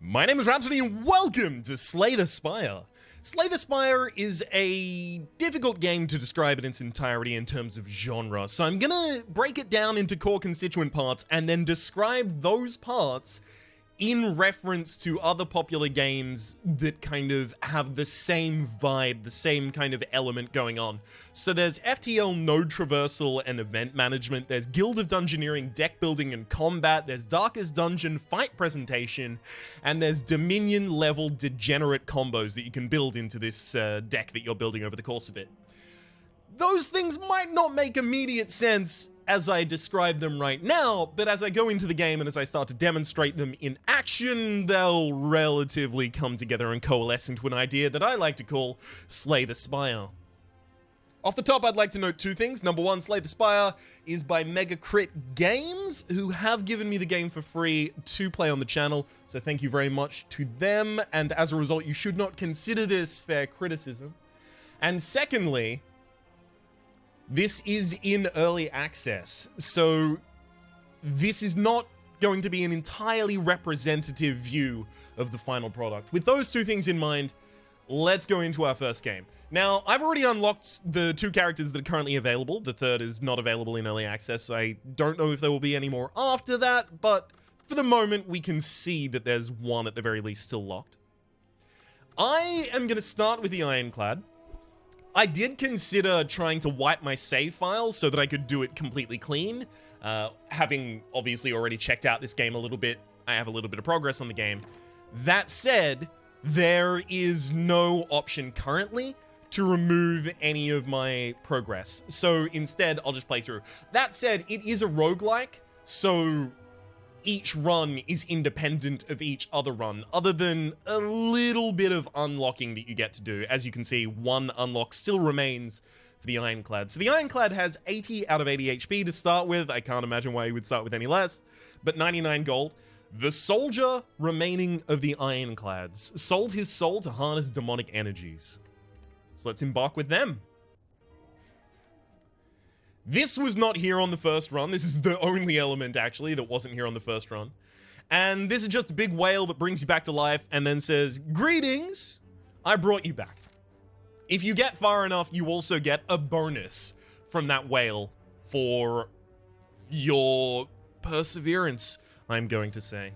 My name is Rhapsody and welcome to Slay the Spire. Slay the Spire is a difficult game to describe in its entirety in terms of genre, so I'm gonna break it down into core constituent parts and then describe those parts in reference to other popular games that kind of have the same vibe, the same kind of element going on. So there's FTL node traversal and event management, there's Guild of Dungeoneering deck building and combat, there's Darkest Dungeon fight presentation, and there's Dominion level Degenerate combos that you can build into this deck that you're building over the course of it. Those things might not make immediate sense as I describe them right now, but as I go into the game and as I start to demonstrate them in action, they'll relatively come together and coalesce into an idea that I like to call Slay the Spire. Off the top, I'd like to note two things. Number one, Slay the Spire is by Mega Crit Games, who have given me the game for free to play on the channel, so thank you very much to them, and as a result, you should not consider this fair criticism. And secondly, this is in early access, so this is not going to be an entirely representative view of the final product. With those two things in mind, let's go into our first game. Now, I've already unlocked the two characters that are currently available. The third is not available in early access. I don't know if there will be any more after that, but for the moment, we can see that there's one at the very least still locked. I am going to start with the Ironclad. I did consider trying to wipe my save files so that I could do it completely clean. Having obviously already checked out this game a little bit, I have a little bit of progress on the game. That said, there is no option currently to remove any of my progress. So instead, I'll just play through. That said, it is a roguelike, so each run is independent of each other run, other than a little bit of unlocking that you get to do. As you can see, one unlock still remains for the Ironclad. So the Ironclad has 80 out of 80 HP to start with. I can't imagine why you would start with any less, but 99 gold. The soldier remaining of the Ironclads sold his soul to harness demonic energies. So let's embark with them. This was not here on the first run. This is the only element, actually, that wasn't here on the first run. And this is just a big whale that brings you back to life and then says, "Greetings, I brought you back." If you get far enough, you also get a bonus from that whale for your perseverance, I'm going to say.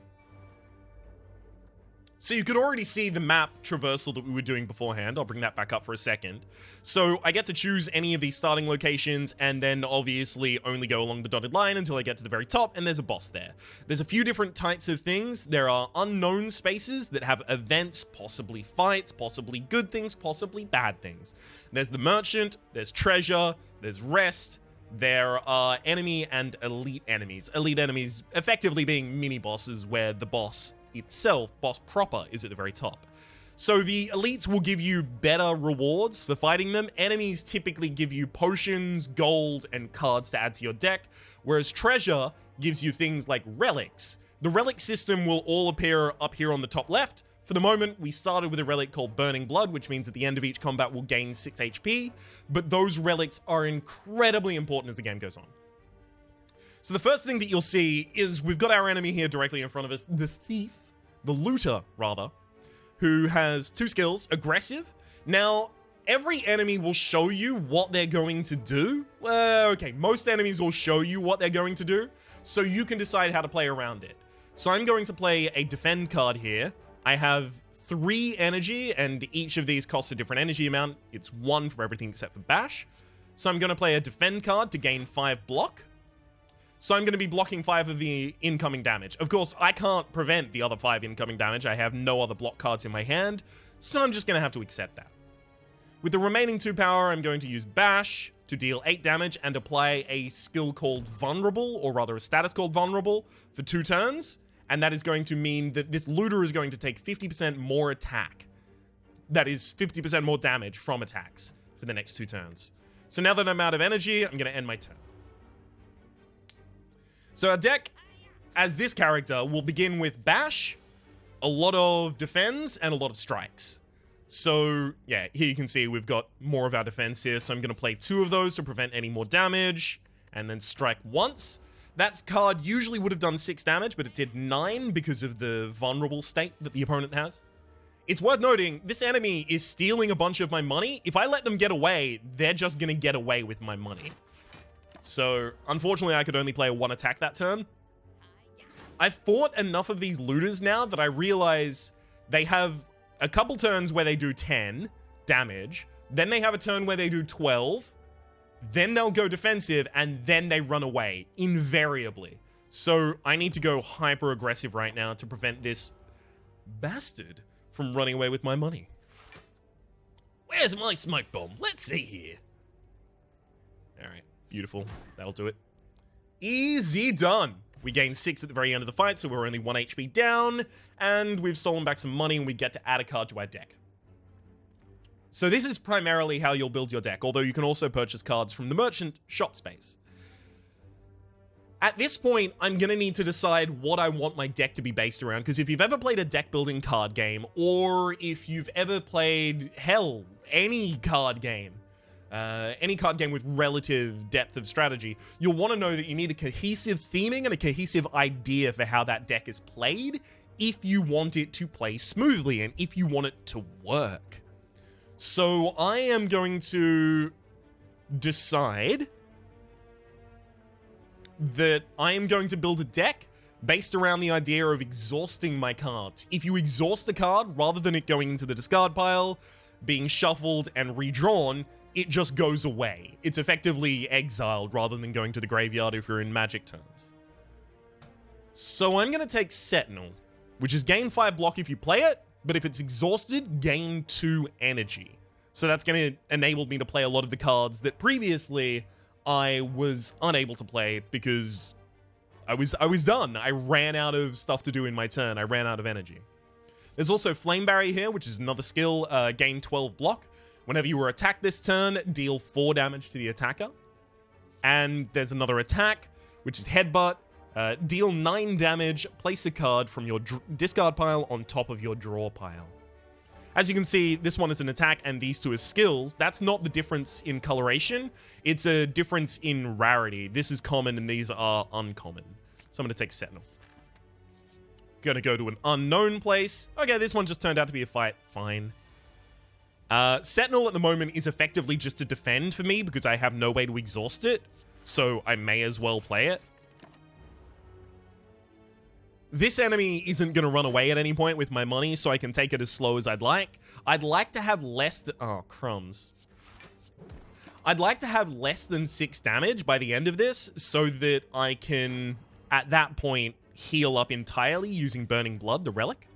So you could already see the map traversal that we were doing beforehand. I'll bring that back up for a second. So I get to choose any of these starting locations and then obviously only go along the dotted line until I get to the very top and there's a boss there. There's a few different types of things. There are unknown spaces that have events, possibly fights, possibly good things, possibly bad things. There's the merchant, there's treasure, there's rest, there are enemy and elite enemies. Elite enemies effectively being mini bosses where the boss itself, boss proper, is at the very top. So the elites will give you better rewards for fighting them. Enemies typically give you potions, gold, and cards to add to your deck, whereas treasure gives you things like relics. The relic system will all appear up here on the top left. For the moment, we started with a relic called Burning Blood, which means at the end of each combat we'll gain 6 HP, but those relics are incredibly important as the game goes on. So the first thing that you'll see is we've got our enemy here directly in front of us, the thief, the looter rather, who has two skills, aggressive. Now, every enemy will show you what they're going to do. Well, okay, most enemies will show you what they're going to do, so you can decide how to play around it. So I'm going to play a defend card here. I have 3 energy, and each of these costs a different energy amount. It's 1 for everything except for bash. So I'm going to play a defend card to gain 5 block. So I'm going to be blocking 5 of the incoming damage. Of course, I can't prevent the other 5 incoming damage. I have no other block cards in my hand, so I'm just going to have to accept that. With the remaining 2 power, I'm going to use Bash to deal 8 damage and apply a skill called Vulnerable, or rather a status called Vulnerable, for 2 turns. And that is going to mean that this looter is going to take 50% more attack. That is 50% more damage from attacks for the next 2 turns. So now that I'm out of energy, I'm going to end my turn. So our deck, as this character, will begin with Bash, a lot of defense, and a lot of strikes. So, yeah, here you can see we've got more of our defense here, so I'm going to play 2 of those to prevent any more damage, and then strike once. That card usually would have done 6 damage, but it did 9 because of the vulnerable state that the opponent has. It's worth noting, this enemy is stealing a bunch of my money. If I let them get away, they're just going to get away with my money. So, unfortunately, I could only play a 1 attack that turn. I've fought enough of these looters now that I realize they have a couple turns where they do 10 damage. Then they have a turn where they do 12. Then they'll go defensive, and then they run away, invariably. So I need to go hyper-aggressive right now to prevent this bastard from running away with my money. Where's my smoke bomb? Let's see here. Alright, beautiful. That'll do it. Easy done. We gain 6 at the very end of the fight, so we're only 1 HP down, and we've stolen back some money, and we get to add a card to our deck. So this is primarily how you'll build your deck, although you can also purchase cards from the merchant shop space. At this point, I'm going to need to decide what I want my deck to be based around, because if you've ever played a deck building card game, or if you've ever played, hell, any card game with relative depth of strategy, you'll want to know that you need a cohesive theming and a cohesive idea for how that deck is played if you want it to play smoothly and if you want it to work. So I am going to decide that I am going to build a deck based around the idea of exhausting my cards. If you exhaust a card, rather than it going into the discard pile, being shuffled and redrawn, it just goes away. It's effectively exiled rather than going to the graveyard if you're in Magic terms. So I'm going to take Sentinel, which is gain 5 block if you play it, but if it's exhausted, gain 2 energy. So that's going to enable me to play a lot of the cards that previously I was unable to play because I was done. I ran out of stuff to do in my turn. I ran out of energy. There's also Flame Barrier here, which is another skill, gain 12 block. Whenever you were attacked this turn, deal 4 damage to the attacker. And there's another attack, which is Headbutt. Deal 9 damage, place a card from your discard pile on top of your draw pile. As you can see, this one is an attack and these two are skills. That's not the difference in coloration. It's a difference in rarity. This is common and these are uncommon. So I'm going to take Sentinel. Gonna go to an unknown place. Okay, this one just turned out to be a fight. Fine. Sentinel at the moment is effectively just to defend for me because I have no way to exhaust it. So I may as well play it. This enemy isn't going to run away at any point with my money, so I can take it as slow as I'd like. I'd like to have less than... Oh, crumbs. I'd like to have less than 6 damage by the end of this, so that I can, at that point, heal up entirely using Burning Blood, the relic.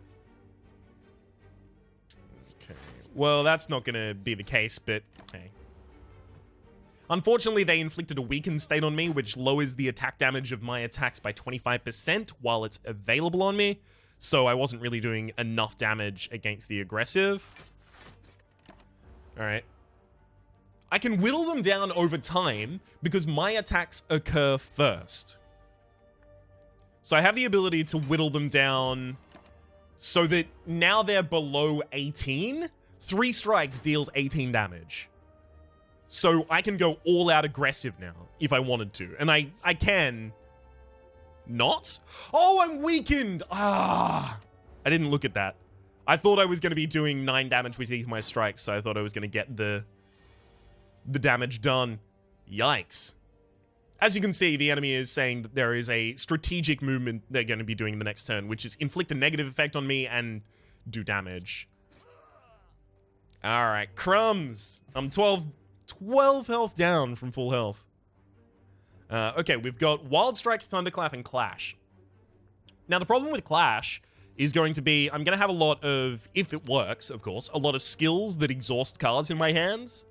Okay. Well, that's not going to be the case, but hey. Unfortunately, they inflicted a weakened state on me, which lowers the attack damage of my attacks by 25% while it's available on me. So I wasn't really doing enough damage against the aggressive. Alright. I can whittle them down over time because my attacks occur first. So I have the ability to whittle them down so that now they're below 18. 3 strikes deals 18 damage. So I can go all out aggressive now if I wanted to. And I can not. Oh, I'm weakened. I didn't look at that. I thought I was going to be doing 9 damage with each of my strikes. So I thought I was going to get the damage done. Yikes. As you can see, the enemy is saying that there is a strategic movement they're going to be doing the next turn, which is inflict a negative effect on me and do damage. All right, crumbs. I'm 12 health down from full health. Okay, we've got Wild Strike, Thunderclap, and Clash. Now, the problem with Clash is going to be, I'm going to have a lot of, if it works, of course, a lot of skills that exhaust cards in my hands.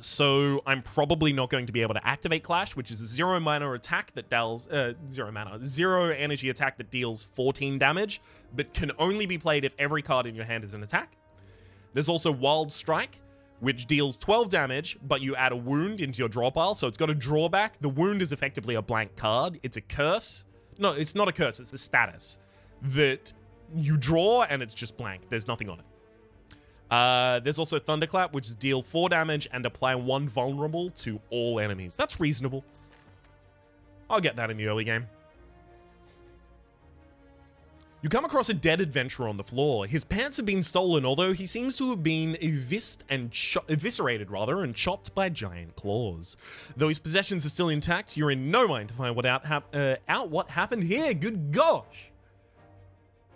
So I'm probably not going to be able to activate Clash, which is a 0 mana attack that deals, 0 energy attack that deals 14 damage, but can only be played if every card in your hand is an attack. There's also Wild Strike, which deals 12 damage, but you add a wound into your draw pile, so it's got a drawback. The wound is effectively a blank card. It's a curse. No, it's not a curse, it's a status that you draw and it's just blank. There's nothing on it. There's also Thunderclap, which is deal 4 damage and apply 1 vulnerable to all enemies. That's reasonable. I'll get that in the early game. You come across a dead adventurer on the floor. His pants have been stolen, although he seems to have been eviscerated and chopped by giant claws. Though his possessions are still intact, you're in no mind to find out what happened here. Good gosh.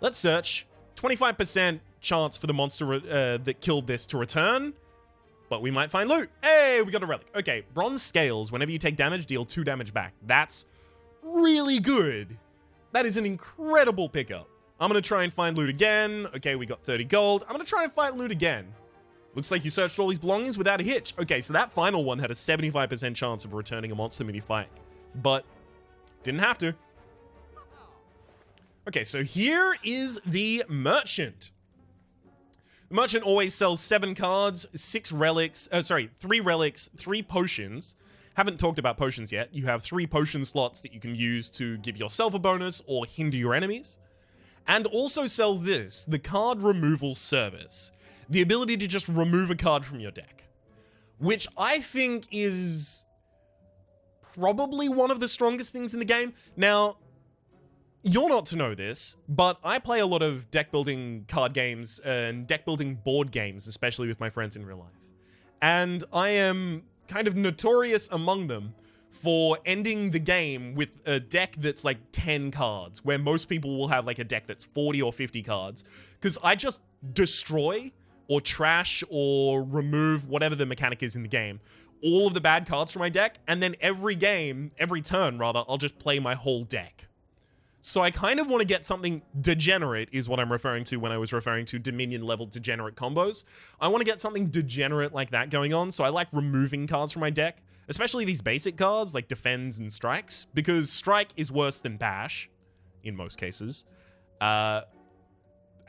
Let's search. 25% chance for the monster that killed this to return, but we might find loot. Hey, we got a relic. Okay, bronze scales. Whenever you take damage, deal 2 damage back. That's really good. That is an incredible pickup. I'm going to try and find loot again. Okay, we got 30 gold. I'm going to try and find loot again. Looks like you searched all these belongings without a hitch. Okay, so that final one had a 75% chance of returning a monster mini fight, but didn't have to. Okay, so here is the merchant. The merchant always sells 7 cards, 3 relics, 3 potions. Haven't talked about potions yet. You have 3 potion slots that you can use to give yourself a bonus or hinder your enemies. And also sells this, the card removal service. The ability to just remove a card from your deck. Which I think is probably one of the strongest things in the game. Now, you're not to know this, but I play a lot of deck building card games and deck building board games, especially with my friends in real life. And I am kind of notorious among them for ending the game with a deck that's like 10 cards, where most people will have like a deck that's 40 or 50 cards, because I just destroy or trash or remove whatever the mechanic is in the game, all of the bad cards from my deck, and then every turn, I'll just play my whole deck. So I kind of want to get something degenerate, is what I'm referring to when I was referring to Dominion level degenerate combos. I want to get something degenerate like that going on, so I like removing cards from my deck, especially these basic cards like Defends and Strikes, because Strike is worse than Bash, in most cases. And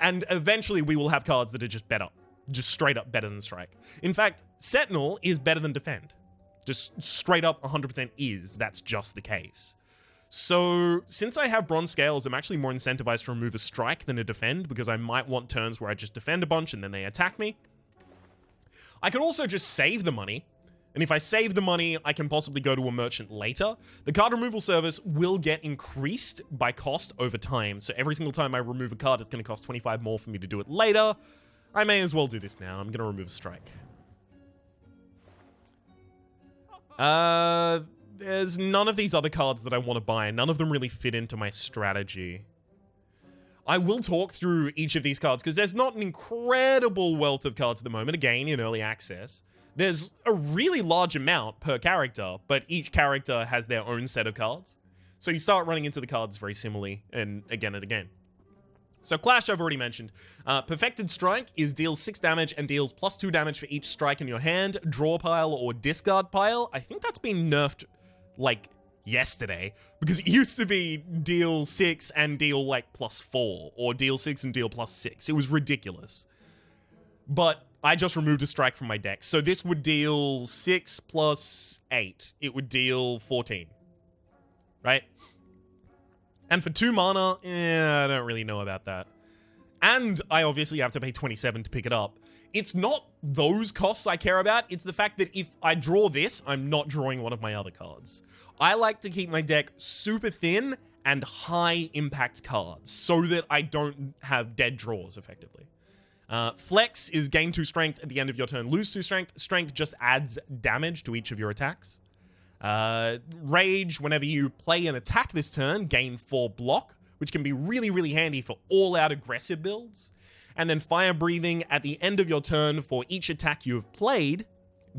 eventually we will have cards that are just better, just straight up better than Strike. In fact, Sentinel is better than Defend. Just straight up 100% is, that's just the case. So, since I have bronze scales, I'm actually more incentivized to remove a strike than a defend, because I might want turns where I just defend a bunch and then they attack me. I could also just save the money, and if I save the money, I can possibly go to a merchant later. The card removal service will get increased by cost over time, so every single time I remove a card, it's going to cost 25 more for me to do it later. I may as well do this now. I'm going to remove a strike. There's none of these other cards that I want to buy. None of them really fit into my strategy. I will talk through each of these cards because there's not an incredible wealth of cards at the moment, again, in early access. There's a really large amount per character, but each character has their own set of cards. So you start running into the cards very similarly and again. So Clash, I've already mentioned. Perfected Strike is deals 6 damage and deals +2 damage for each strike in your hand, draw pile, or discard pile. I think that's been nerfed like yesterday, because it used to be deal 6 and deal like +4, or deal 6 and deal +6. It was ridiculous. But I just removed a strike from my deck. So this would deal 6 + 8. It would deal 14. Right? And for 2 mana, I don't really know about that. And I obviously have to pay 27 to pick it up. It's not those costs I care about. It's the fact that if I draw this, I'm not drawing one of my other cards. I like to keep my deck super thin and high impact cards so that I don't have dead draws, effectively. Flex is gain 2 strength at the end of your turn, lose 2 strength. Strength just adds damage to each of your attacks. Rage, whenever you play an attack this turn, gain 4 block, which can be really, really handy for all-out aggressive builds. And then Fire Breathing, at the end of your turn, for each attack you have played,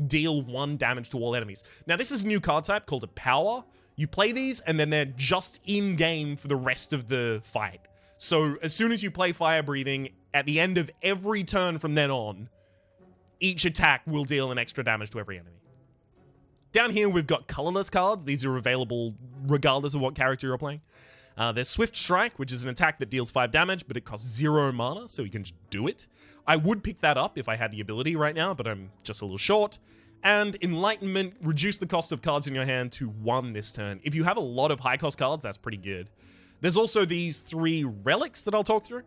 deal 1 damage to all enemies. Now, this is a new card type called a Power. You play these, and then they're just in-game for the rest of the fight. So, as soon as you play Fire Breathing, at the end of every turn from then on, each attack will deal an extra damage to every enemy. Down here, we've got colorless cards. These are available regardless of what character you're playing. There's Swift Strike, which is an attack that deals 5 damage, but it costs 0 mana, so you can just do it. I would pick that up if I had the ability right now, but I'm just a little short. And Enlightenment, reduce the cost of cards in your hand to 1 this turn. If you have a lot of high-cost cards, that's pretty good. There's also these 3 relics that I'll talk through.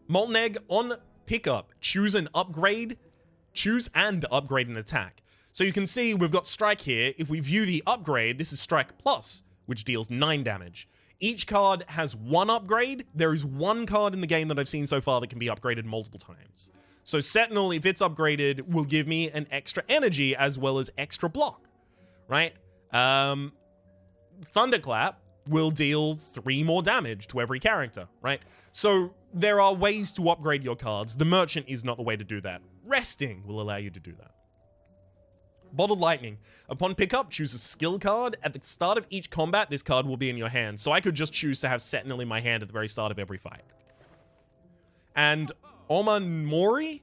Molten Egg, on pickup, choose and upgrade an attack. So you can see we've got Strike here. If we view the upgrade, this is Strike Plus, which deals 9 damage. Each card has 1 upgrade. There is 1 card in the game that I've seen so far that can be upgraded multiple times. So Sentinel, if it's upgraded, will give me an extra energy as well as extra block, right? Thunderclap will deal 3 more damage to every character, right? So there are ways to upgrade your cards. The Merchant is not the way to do that. Resting will allow you to do that. Bottled Lightning. Upon pickup, choose a skill card. At the start of each combat, this card will be in your hand. So I could just choose to have Sentinel in my hand at the very start of every fight. And Oman Mori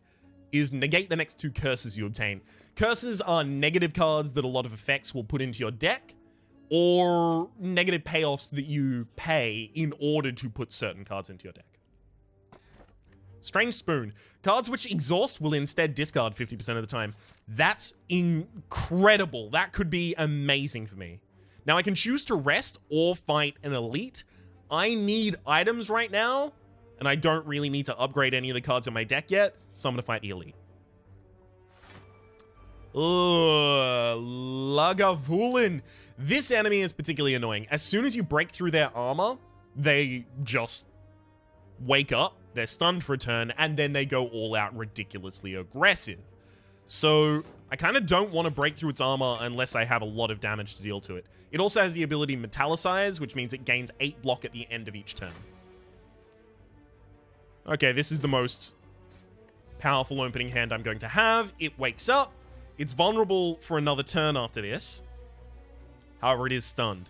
is negate the next 2 curses you obtain. Curses are negative cards that a lot of effects will put into your deck, or negative payoffs that you pay in order to put certain cards into your deck. Strange Spoon. Cards which exhaust will instead discard 50% of the time. That's incredible. That could be amazing for me. Now I can choose to rest or fight an elite. I need items right now, and I don't really need to upgrade any of the cards in my deck yet, so I'm going to fight the elite. Lagavulin. This enemy is particularly annoying. As soon as you break through their armor, they just wake up, they're stunned for a turn, and then they go all out ridiculously aggressive. So I kind of don't want to break through its armor unless I have a lot of damage to deal to it. It also has the ability Metallicize, which means it gains 8 block at the end of each turn. Okay, this is the most powerful opening hand I'm going to have. It wakes up. It's vulnerable for another turn after this. However, it is stunned.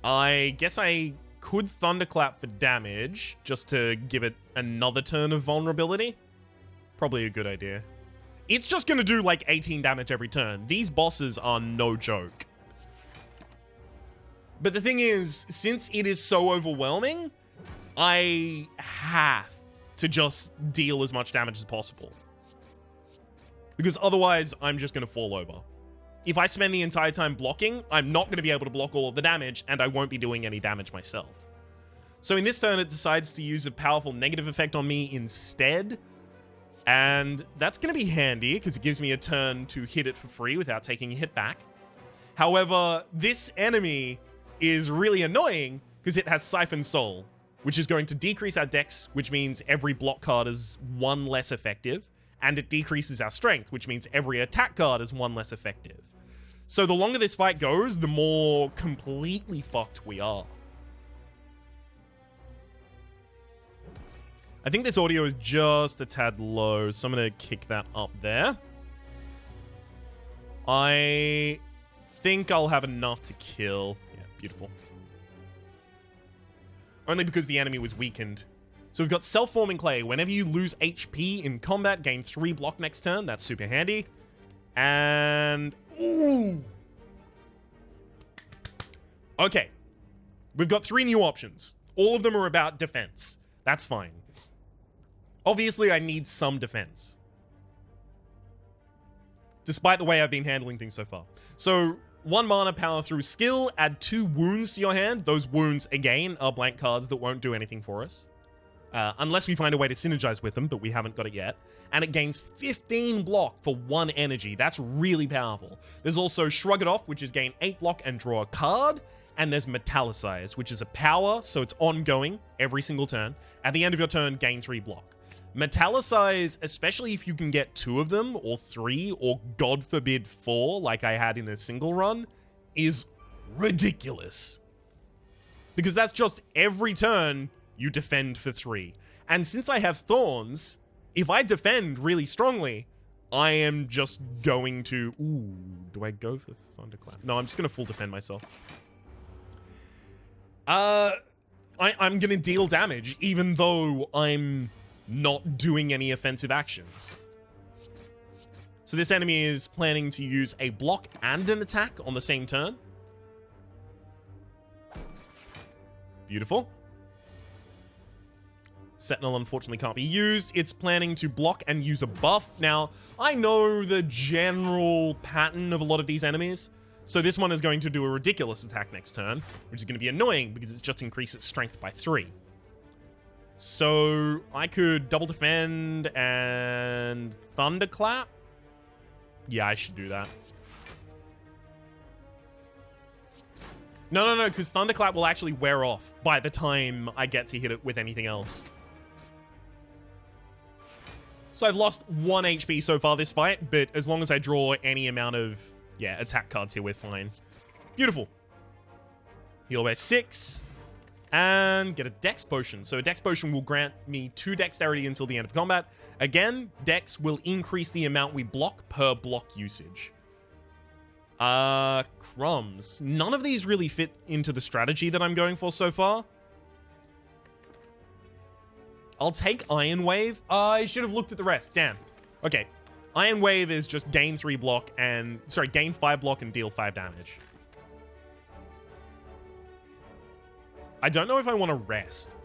I guess I could Thunderclap for damage, just to give it another turn of vulnerability. Probably a good idea. It's just going to do like 18 damage every turn. These bosses are no joke. But the thing is, since it is so overwhelming, I have to just deal as much damage as possible. Because otherwise, I'm just going to fall over. If I spend the entire time blocking, I'm not going to be able to block all of the damage, and I won't be doing any damage myself. So in this turn, it decides to use a powerful negative effect on me instead. And that's going to be handy, because it gives me a turn to hit it for free without taking a hit back. However, this enemy is really annoying, because it has Siphon Soul, which is going to decrease our dex, which means every block card is 1 less effective. And it decreases our strength, which means every attack card is 1 less effective. So the longer this fight goes, the more completely fucked we are. I think this audio is just a tad low, so I'm going to kick that up there. I think I'll have enough to kill. Yeah, beautiful. Only because the enemy was weakened. So we've got Self-Forming Clay. Whenever you lose HP in combat, gain 3 block next turn. That's super handy. And... ooh! Okay. We've got 3 new options. All of them are about defense. That's fine. Obviously, I need some defense. Despite the way I've been handling things so far. So, 1 mana power through skill. Add 2 wounds to your hand. Those wounds, again, are blank cards that won't do anything for us. Unless we find a way to synergize with them, but we haven't got it yet. And it gains 15 block for 1 energy. That's really powerful. There's also Shrug It Off, which is gain 8 block and draw a card. And there's Metallicize, which is a power, so it's ongoing every single turn. At the end of your turn, gain 3 block. Metallicize, especially if you can get 2 of them, or 3, or God forbid 4, like I had in a single run, is ridiculous. Because that's just every turn you defend for 3. And since I have Thorns, if I defend really strongly, I am just going to... ooh, do I go for Thunderclap? No, I'm just going to full defend myself. I'm going to deal damage, even though I'm not doing any offensive actions. So this enemy is planning to use a block and an attack on the same turn. Beautiful. Sentinel unfortunately can't be used. It's planning to block and use a buff. Now, I know the general pattern of a lot of these enemies. So this one is going to do a ridiculous attack next turn, which is going to be annoying because it's just increased its strength by 3. So I could double defend and thunderclap. Yeah, I should do that. No, because thunderclap will actually wear off by the time I get to hit it with anything else. So I've lost 1 HP so far this fight, but as long as I draw any amount of, attack cards here, we're fine. Beautiful. Heal by 6. And get a Dex Potion. So a Dex Potion will grant me 2 Dexterity until the end of combat. Again, Dex will increase the amount we block per block usage. Crumbs. None of these really fit into the strategy that I'm going for so far. I'll take Iron Wave. I should have looked at the rest. Damn. Okay. Iron Wave is just gain 3 block and... Sorry, gain 5 block and deal 5 damage. I don't know if I want to rest.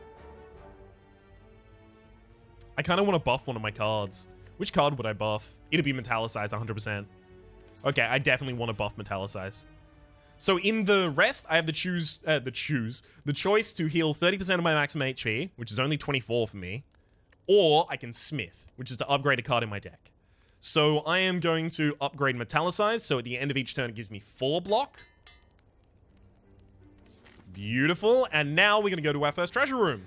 I kind of want to buff one of my cards. Which card would I buff? It'd be Metallicize 100%. Okay, I definitely want to buff Metallicize. So in the rest, I have the choice to heal 30% of my maximum HP, which is only 24 for me, or I can Smith, which is to upgrade a card in my deck. So I am going to upgrade Metallicize, so at the end of each turn it gives me 4 block. Beautiful, and now we're going to go to our first treasure room.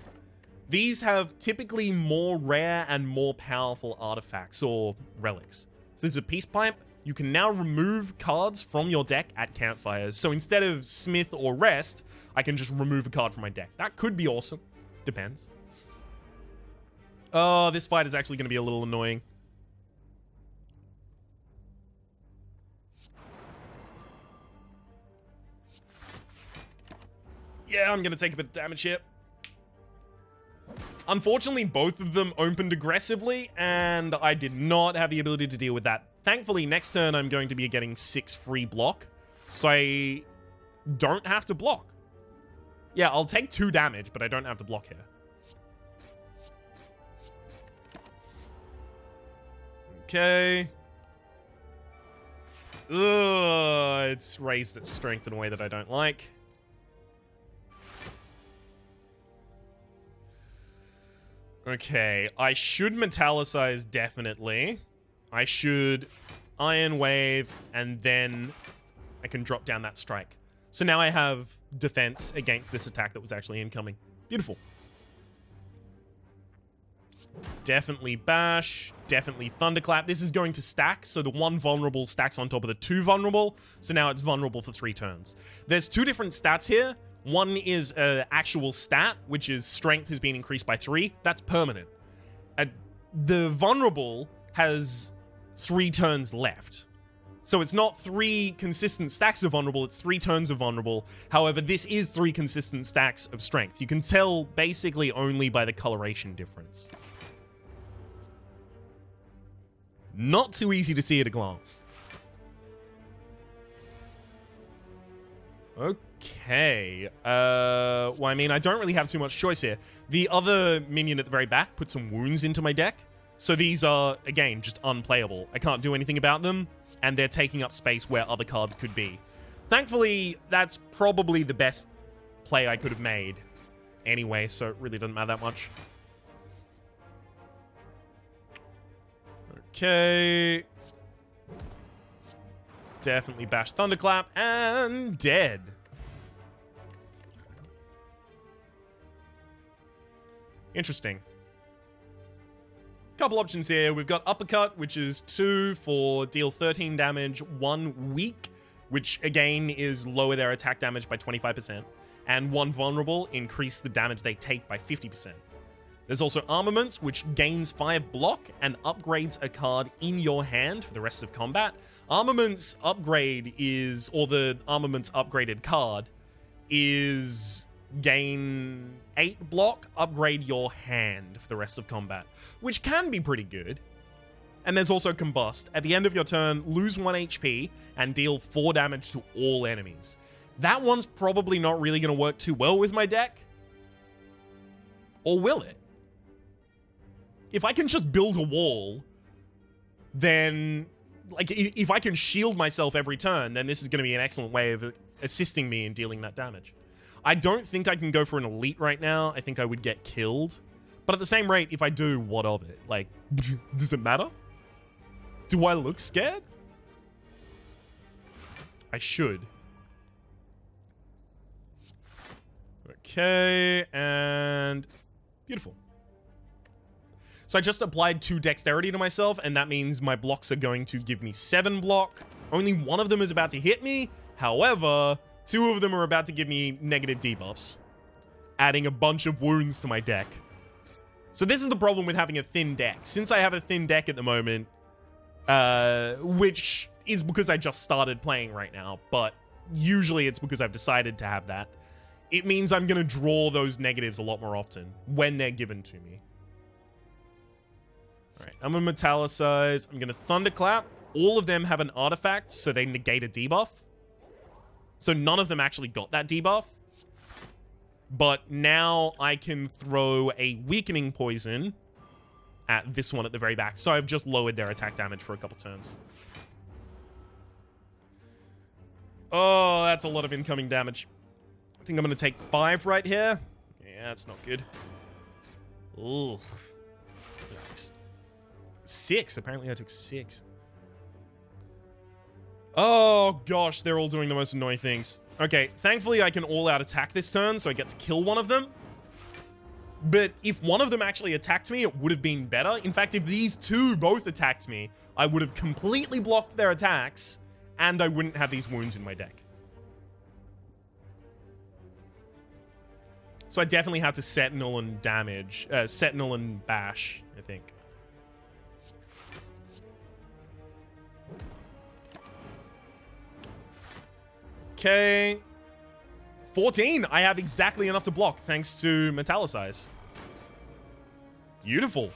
These have typically more rare and more powerful artifacts or relics. So this is a peace pipe. You can now remove cards from your deck at campfires. So instead of Smith or Rest, I can just remove a card from my deck. That could be awesome. Depends. Oh, this fight is actually going to be a little annoying. Yeah, I'm going to take a bit of damage here. Unfortunately, both of them opened aggressively, and I did not have the ability to deal with that. Thankfully, next turn, I'm going to be getting 6 free block, so I don't have to block. Yeah, I'll take 2 damage, but I don't have to block here. Okay. Ugh, it's raised its strength in a way that I don't like. Okay, I should Metallicize, definitely. I should Iron Wave, and then I can drop down that strike. So now I have defense against this attack that was actually incoming. Beautiful. Definitely Bash, definitely Thunderclap. This is going to stack, so the 1 vulnerable stacks on top of the 2 vulnerable, so now it's vulnerable for 3 turns. There's 2 different stats here. One is an actual stat, which is strength has been increased by 3. That's permanent. The vulnerable has 3 turns left. So it's not 3 consistent stacks of vulnerable, it's 3 turns of vulnerable. However, this is 3 consistent stacks of strength. You can tell basically only by the coloration difference. Not too easy to see at a glance. Okay. Well, I mean, I don't really have too much choice here. The other minion at the very back put some wounds into my deck. So these are, again, just unplayable. I can't do anything about them, and they're taking up space where other cards could be. Thankfully, that's probably the best play I could have made anyway, so it really doesn't matter that much. Okay. Definitely Bash Thunderclap, and dead. Interesting. Couple options here. We've got Uppercut, which is 2 for deal 13 damage, 1 weak, which again is lower their attack damage by 25%, and 1 vulnerable, increase the damage they take by 50%. There's also Armaments, which gains 5 block and upgrades a card in your hand for the rest of combat. Armaments upgrade is, or the Armaments upgraded card is gain 8 block, upgrade your hand for the rest of combat, which can be pretty good. And there's also Combust. At the end of your turn, lose 1 HP and deal 4 damage to all enemies. That one's probably not really going to work too well with my deck. Or will it? If I can just build a wall, then, like, if I can shield myself every turn, then this is going to be an excellent way of assisting me in dealing that damage. I don't think I can go for an elite right now. I think I would get killed. But at the same rate, if I do, what of it? Like, does it matter? Do I look scared? I should. Okay, and beautiful. So I just applied 2 dexterity to myself, and that means my blocks are going to give me 7 block. Only one of them is about to hit me. However, 2 of them are about to give me negative debuffs, adding a bunch of wounds to my deck. So this is the problem with having a thin deck. Since I have a thin deck at the moment, which is because I just started playing right now, but usually it's because I've decided to have that, it means I'm going to draw those negatives a lot more often when they're given to me. Alright, I'm going to metallicize. I'm going to thunderclap. All of them have an artifact, so they negate a debuff. So none of them actually got that debuff. But now I can throw a weakening poison at this one at the very back. So I've just lowered their attack damage for a couple turns. Oh, that's a lot of incoming damage. I think I'm going to take 5 right here. Yeah, that's not good. Ooh. 6. Apparently I took 6. Oh, gosh. They're all doing the most annoying things. Okay, thankfully I can all-out attack this turn, so I get to kill one of them. But if one of them actually attacked me, it would have been better. In fact, if these 2 both attacked me, I would have completely blocked their attacks, and I wouldn't have these wounds in my deck. So I definitely had to Sentinel and damage. Sentinel and bash, I think. Okay. 14. I have exactly enough to block thanks to metallicize. Beautiful.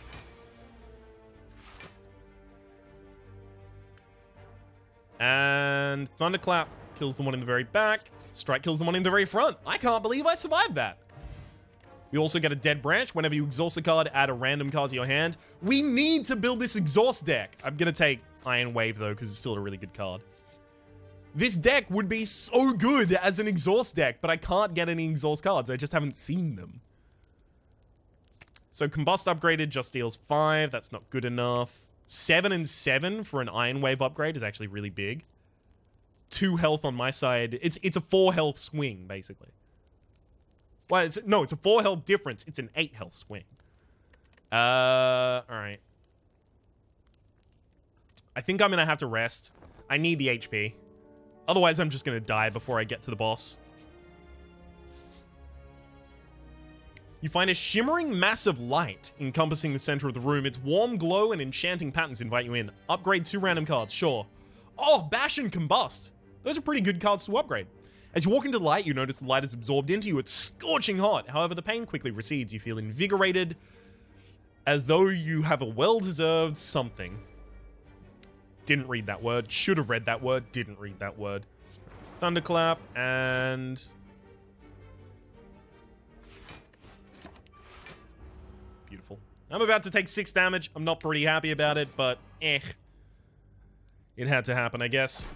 And thunderclap kills the one in the very back. Strike kills the one in the very front. I can't believe I survived that. We also get a dead branch. Whenever you exhaust a card, add a random card to your hand. We need to build this exhaust deck. I'm going to take Iron Wave, though, because it's still a really good card. This deck would be so good as an exhaust deck, but I can't get any exhaust cards. I just haven't seen them. So Combust upgraded just deals 5. That's not good enough. 7 and 7 for an Iron Wave upgrade is actually really big. 2 health on my side. It's a 4 health swing, basically. Well, it's a 4 health difference. It's an 8 health swing. Alright. I think I'm gonna have to rest. I need the HP. Otherwise, I'm just gonna die before I get to the boss. You find a shimmering mass of light encompassing the center of the room. Its warm glow and enchanting patterns invite you in. Upgrade 2 random cards, sure. Oh, Bash and Combust. Those are pretty good cards to upgrade. As you walk into the light, you notice the light is absorbed into you. It's scorching hot. However, the pain quickly recedes. You feel invigorated, as though you have a well-deserved something. Didn't read that word. Should have read that word. Didn't read that word. Thunderclap and... beautiful. I'm about to take 6 damage. I'm not pretty happy about it, but eh. It had to happen, I guess.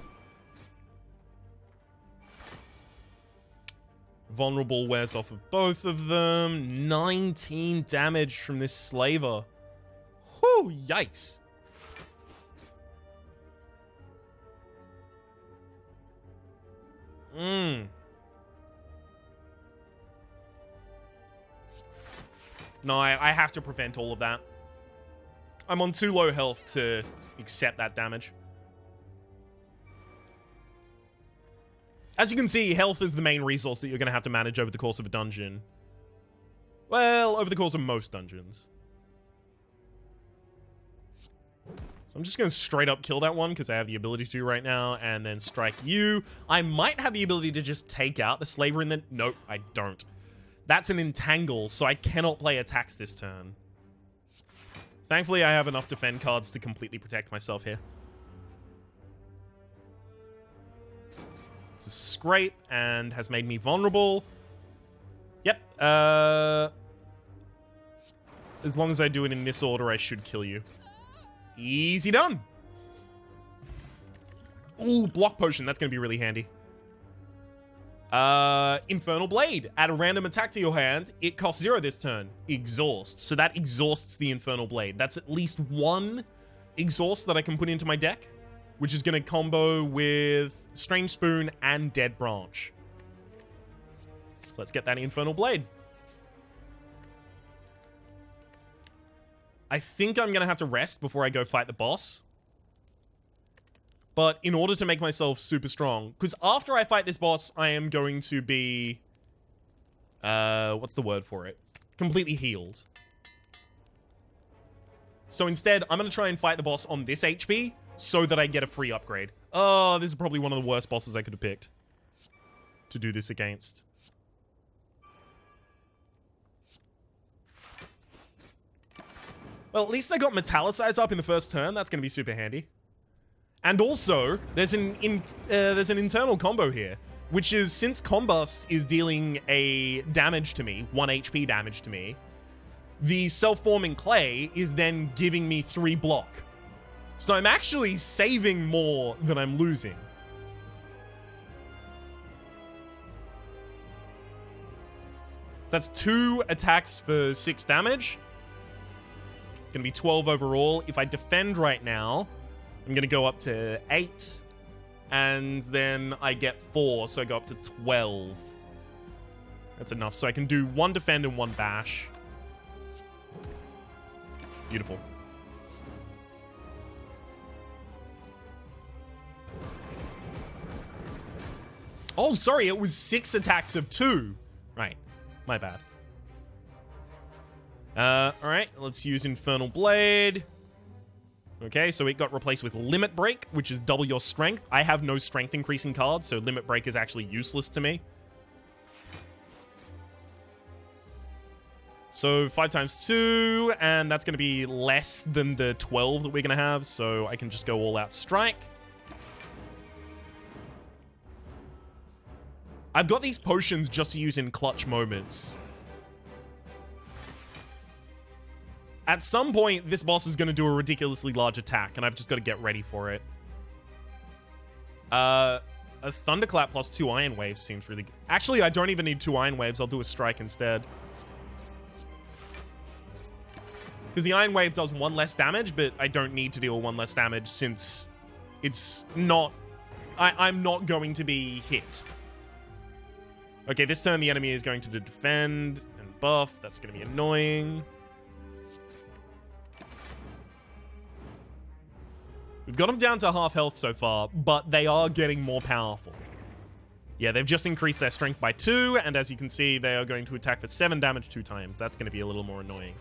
Vulnerable wears off of both of them. 19 damage from this slaver. Whew, yikes. No, I have to prevent all of that. I'm on too low health to accept that damage. As you can see, health is the main resource that you're going to have to manage over the course of a dungeon. Well, over the course of most dungeons. So I'm just going to straight up kill that one because I have the ability to right now, and then strike you. I might have the ability to just take out the slaver and then... Nope, I don't. That's an entangle, so I cannot play attacks this turn. Thankfully, I have enough defend cards to completely protect myself here. It's a scrape and has made me vulnerable. Yep. As long as I do it in this order, I should kill you. Easy done. Ooh, block potion. That's going to be really handy. Infernal Blade. Add a random attack to your hand. It costs 0 this turn. Exhaust. So that exhausts the Infernal Blade. That's at least one exhaust that I can put into my deck, which is going to combo with Strange Spoon and Dead Branch. So let's get that Infernal Blade. I think I'm going to have to rest before I go fight the boss. But in order to make myself super strong, because after I fight this boss, I am going to be, what's the word for it? Completely healed. So instead, I'm going to try and fight the boss on this HP so that I get a free upgrade. Oh, this is probably one of the worst bosses I could have picked to do this against. Well, at least I got Metallicize up in the first turn. That's going to be super handy. And also, there's an internal combo here, which is since Combust is dealing a damage to me, 1 HP damage to me, the self-forming clay is then giving me 3 block. So I'm actually saving more than I'm losing. That's 2 attacks for 6 damage. Gonna be 12 overall. If I defend right now, I'm going to go up to 8, and then I get 4, so I go up to 12. That's enough, so I can do 1 defend and 1 bash. Beautiful. Oh, sorry, it was 6 attacks of 2. Right, my bad. Alright, let's use Infernal Blade. Okay, so it got replaced with Limit Break, which is double your strength. I have no strength increasing cards, so Limit Break is actually useless to me. So 5 times 2, and that's going to be less than the 12 that we're going to have, so I can just go all out strike. I've got these potions just to use in clutch moments. At some point, this boss is going to do a ridiculously large attack, and I've just got to get ready for it. A Thunderclap plus 2 Iron Waves seems really good. Actually, I don't even need 2 Iron Waves. I'll do a Strike instead. Because the Iron Wave does 1 less damage, but I don't need to deal 1 less damage since it's not... I'm not going to be hit. Okay, this turn the enemy is going to defend and buff. That's going to be annoying. We've got them down to half health so far, but they are getting more powerful. Yeah, they've just increased their strength by 2, and as you can see, they are going to attack for 7 damage 2 times. That's going to be a little more annoying.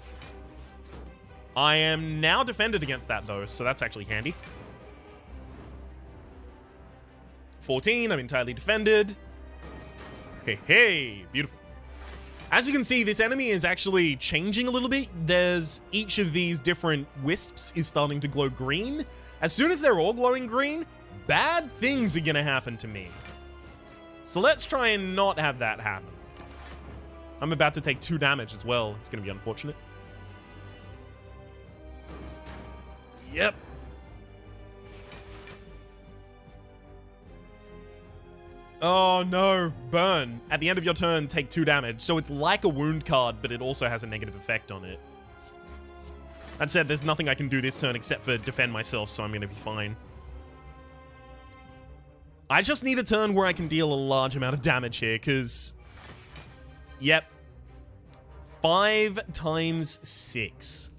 I am now defended against that, though, so that's actually handy. 14, I'm entirely defended. Hey, beautiful. As you can see, this enemy is actually changing a little bit. There's each of these different wisps is starting to glow green. As soon as they're all glowing green, bad things are gonna happen to me. So let's try and not have that happen. I'm about to take 2 damage as well. It's gonna be unfortunate. Yep. Oh no, burn. At the end of your turn, take 2 damage. So it's like a wound card, but it also has a negative effect on it. That said, there's nothing I can do this turn except for defend myself, so I'm going to be fine. I just need a turn where I can deal a large amount of damage here, because... Yep. 5 times 6.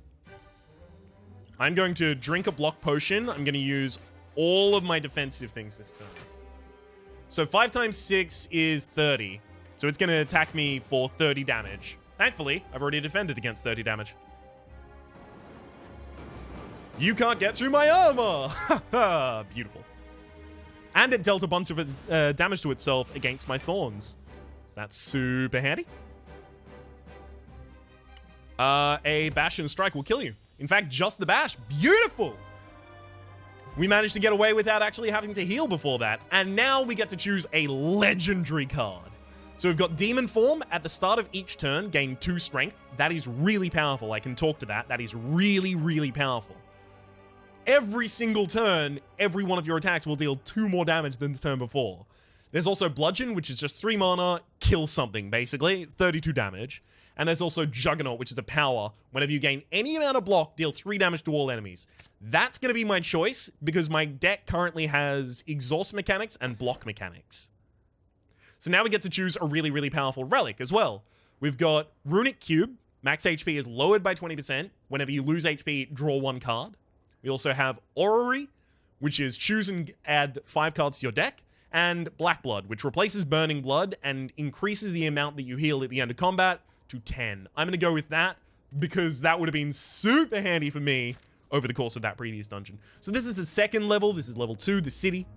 I'm going to drink a block potion. I'm going to use all of my defensive things this turn. So 5 times 6 is 30. So it's going to attack me for 30 damage. Thankfully, I've already defended against 30 damage. You can't get through my armor! Haha, beautiful. And it dealt a bunch of damage to itself against my thorns. So that's super handy. A bash and strike will kill you. In fact, just the bash. Beautiful! We managed to get away without actually having to heal before that. And now we get to choose a legendary card. So we've got Demon Form at the start of each turn, gain 2 strength. That is really powerful. I can talk to that. That is really, really powerful. Every single turn, every one of your attacks will deal 2 more damage than the turn before. There's also Bludgeon, which is just 3 mana, kill something, basically, 32 damage. And there's also Juggernaut, which is a power. Whenever you gain any amount of block, deal 3 damage to all enemies. That's going to be my choice, because my deck currently has exhaust mechanics and block mechanics. So now we get to choose a really, really powerful relic as well. We've got Runic Cube. Max HP is lowered by 20%. Whenever you lose HP, draw 1 card. We also have Orrery, which is choose and add 5 cards to your deck. And Black Blood, which replaces Burning Blood and increases the amount that you heal at the end of combat to 10. I'm going to go with that because that would have been super handy for me over the course of that previous dungeon. So this is the second level. This is level 2, the city.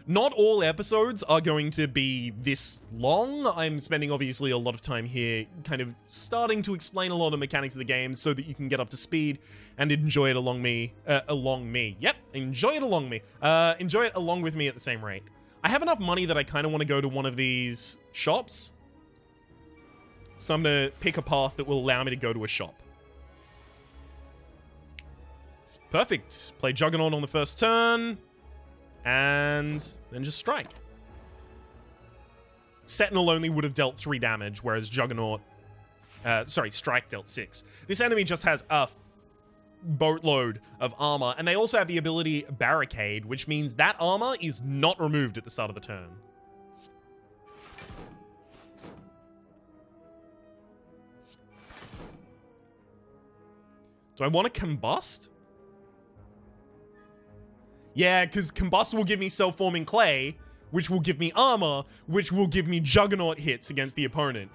Not all episodes are going to be this long. I'm spending obviously a lot of time here kind of starting to explain a lot of mechanics of the game so that you can get up to speed and enjoy it along me. Yep, enjoy it along me. Enjoy it along with me at the same rate. I have enough money that I kind of want to go to one of these shops. So I'm going to pick a path that will allow me to go to a shop. Perfect. Play Juggernaut on the first turn. And then just strike. Sentinel only would have dealt 3 damage, whereas Strike dealt 6. This enemy just has a boatload of armor, and they also have the ability Barricade, which means that armor is not removed at the start of the turn. Do I want to Combust? Yeah, because Combust will give me Self-Forming Clay, which will give me armor, which will give me Juggernaut hits against the opponent.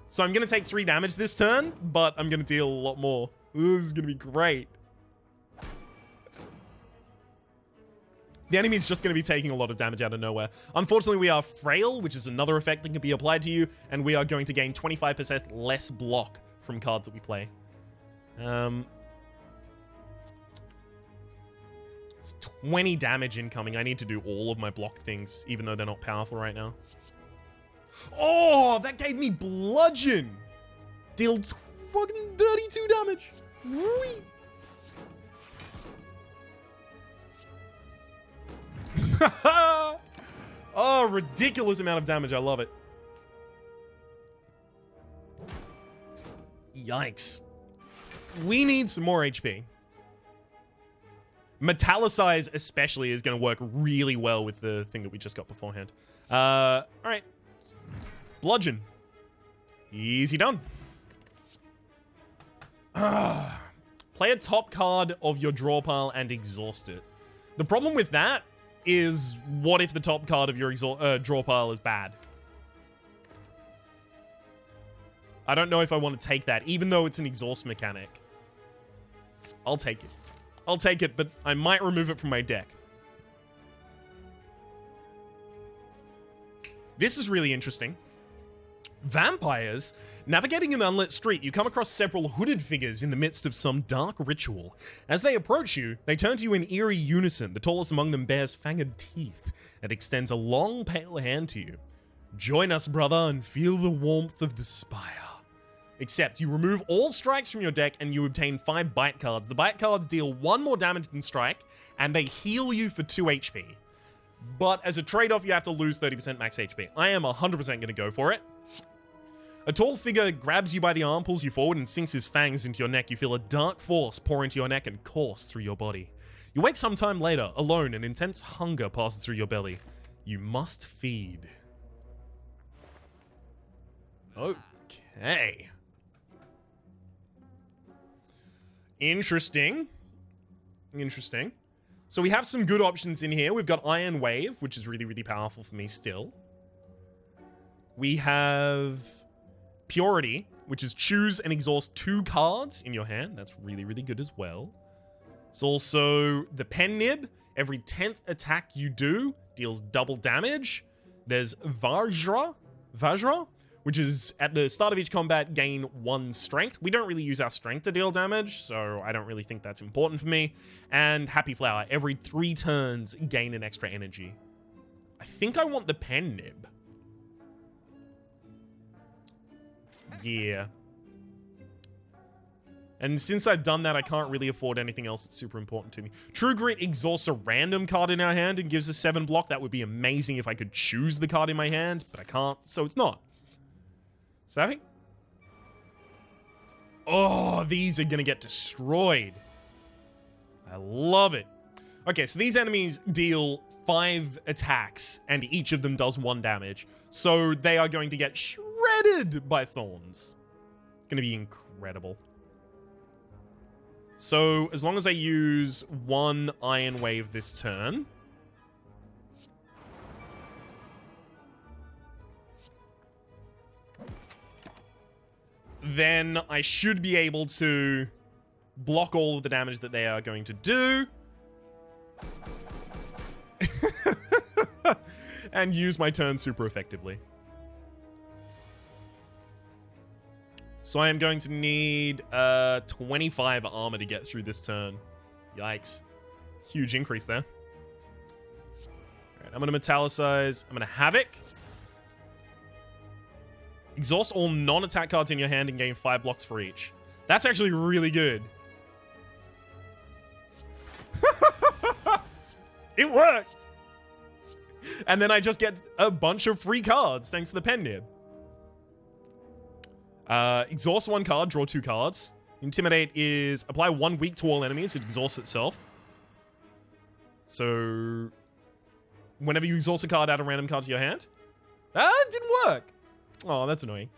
So I'm going to take 3 damage this turn, but I'm going to deal a lot more. This is going to be great. The enemy's just going to be taking a lot of damage out of nowhere. Unfortunately, we are Frail, which is another effect that can be applied to you, and we are going to gain 25% less block from cards that we play. It's 20 damage incoming. I need to do all of my block things, even though they're not powerful right now. Oh, that gave me Bludgeon. Dealt fucking 32 damage. Whee! Oh, ridiculous amount of damage. I love it. Yikes. We need some more HP. Metallicize especially is going to work really well with the thing that we just got beforehand. All right. Bludgeon. Easy done. Play a top card of your draw pile and exhaust it. The problem with that is, what if the top card of your draw pile is bad? I don't know if I want to take that, even though it's an exhaust mechanic. I'll take it. I'll take it, but I might remove it from my deck. This is really interesting. Vampires. Navigating an unlit street, you come across several hooded figures in the midst of some dark ritual. As they approach you, they turn to you in eerie unison. The tallest among them bears fanged teeth and extends a long, pale hand to you. Join us, brother, and feel the warmth of the Spire. Except you remove all strikes from your deck and you obtain 5 bite cards. The bite cards deal 1 more damage than strike, and they heal you for 2 HP. But as a trade-off, you have to lose 30% max HP. I am 100% going to go for it. A tall figure grabs you by the arm, pulls you forward, and sinks his fangs into your neck. You feel a dark force pour into your neck and course through your body. You wake sometime later, alone, and intense hunger passes through your belly. You must feed. Okay. Interesting. Interesting. So we have some good options in here. We've got Iron Wave, which is really, really powerful for me still. We have Purity, which is choose and exhaust 2 cards in your hand. That's really, really good as well. It's also the Pen Nib. Every 10th attack you do deals double damage. There's Vajra, which is at the start of each combat, gain 1 strength. We don't really use our strength to deal damage, so I don't really think that's important for me. And Happy Flower, every 3 turns, gain an extra energy. I think I want the Pen Nib. Yeah. And since I've done that, I can't really afford anything else that's super important to me. True Grit exhausts a random card in our hand and gives us 7 block. That would be amazing if I could choose the card in my hand, but I can't, so it's not. Savvy? Oh, these are gonna get destroyed. I love it. Okay, so these enemies deal 5 attacks, and each of them does 1 damage. So they are going to get shredded by thorns. It's gonna be incredible. So, as long as I use 1 Iron Wave this turn. Then I should be able to block all of the damage that they are going to do. And use my turn super effectively. So I am going to need 25 armor to get through this turn. Yikes. Huge increase there. Alright, I'm going to metallicize. I'm going to Havoc. Exhaust all non-attack cards in your hand and gain 5 blocks for each. That's actually really good. It worked! And then I just get a bunch of free cards thanks to the pen nib. Exhaust 1 card, draw 2 cards. Intimidate is apply 1 weak to all enemies. It exhausts itself. So, whenever you exhaust a card, add a random card to your hand. It didn't work. Oh, that's annoying.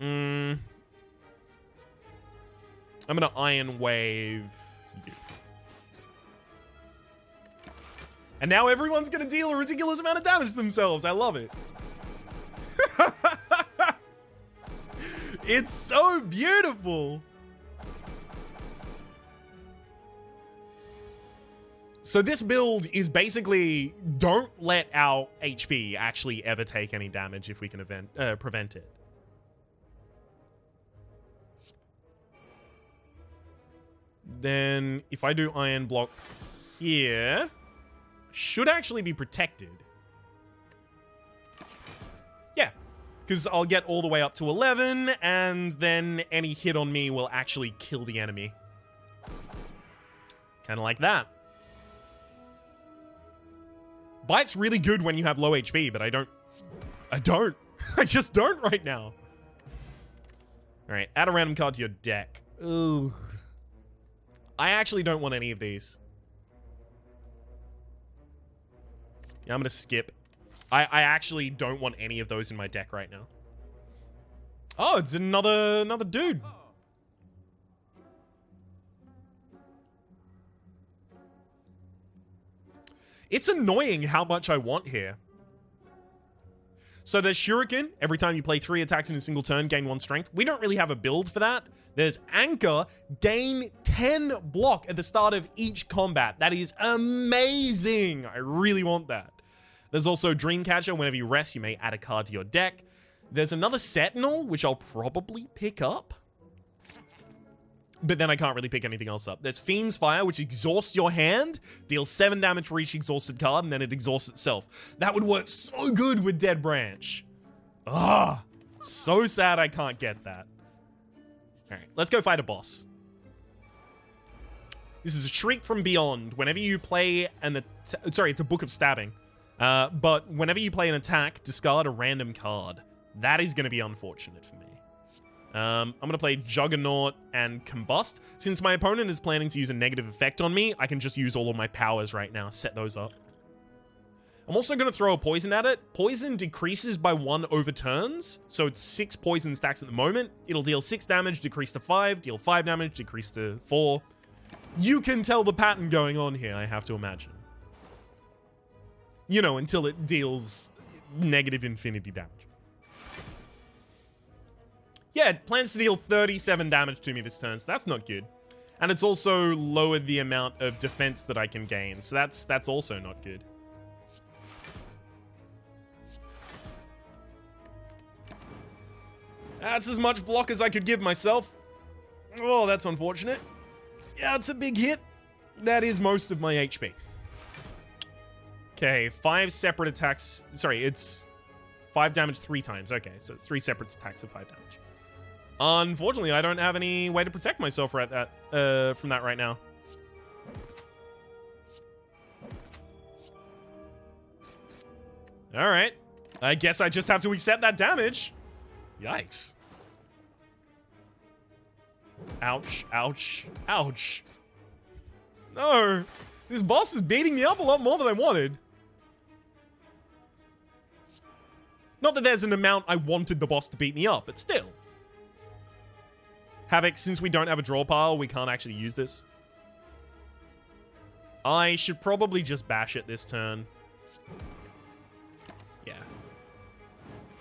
I'm gonna Iron Wave you. And now everyone's gonna deal a ridiculous amount of damage to themselves. I love it. It's so beautiful. So this build is basically don't let our HP actually ever take any damage if we can prevent it. Then if I do Iron Block here, should actually be protected. Yeah, because I'll get all the way up to 11, and then any hit on me will actually kill the enemy. Kind of like that. Bite's really good when you have low HP, but I don't. I just don't right now. Alright, add a random card to your deck. Ugh. I actually don't want any of these. Yeah, I'm gonna skip. I actually don't want any of those in my deck right now. Oh, it's another dude. It's annoying how much I want here. So there's Shuriken. Every time you play 3 attacks in a single turn, gain 1 strength. We don't really have a build for that. There's Anchor. Gain 10 block at the start of each combat. That is amazing. I really want that. There's also Dreamcatcher. Whenever you rest, you may add a card to your deck. There's another Sentinel, which I'll probably pick up. But then I can't really pick anything else up. There's Fiend's Fire, which exhausts your hand, deals 7 damage for each exhausted card, and then it exhausts itself. That would work so good with Dead Branch. Ah, so sad I can't get that. Alright, let's go fight a boss. This is a Shriek from Beyond. Whenever you play an sorry, it's a Book of Stabbing. But whenever you play an attack, discard a random card. That is going to be unfortunate for me. I'm going to play Juggernaut and Combust. Since my opponent is planning to use a negative effect on me, I can just use all of my powers right now, set those up. I'm also going to throw a poison at it. Poison decreases by 1 over turns, so it's 6 poison stacks at the moment. It'll deal 6 damage, decrease to 5, deal 5 damage, decrease to 4. You can tell the pattern going on here, I have to imagine. You know, until it deals negative infinity damage. Yeah, it plans to deal 37 damage to me this turn, so that's not good. And it's also lowered the amount of defense that I can gain, so that's also not good. That's as much block as I could give myself. Oh, that's unfortunate. Yeah, it's a big hit. That is most of my HP. Okay, 5 separate attacks. Sorry, it's 5 damage 3 times. Okay, so it's 3 separate attacks of 5 damage. Unfortunately, I don't have any way to protect myself from that right now. Alright. I guess I just have to accept that damage. Yikes. Ouch, ouch, ouch. No. This boss is beating me up a lot more than I wanted. Not that there's an amount I wanted the boss to beat me up, but still. Havoc, since we don't have a draw pile, we can't actually use this. I should probably just bash it this turn. Yeah.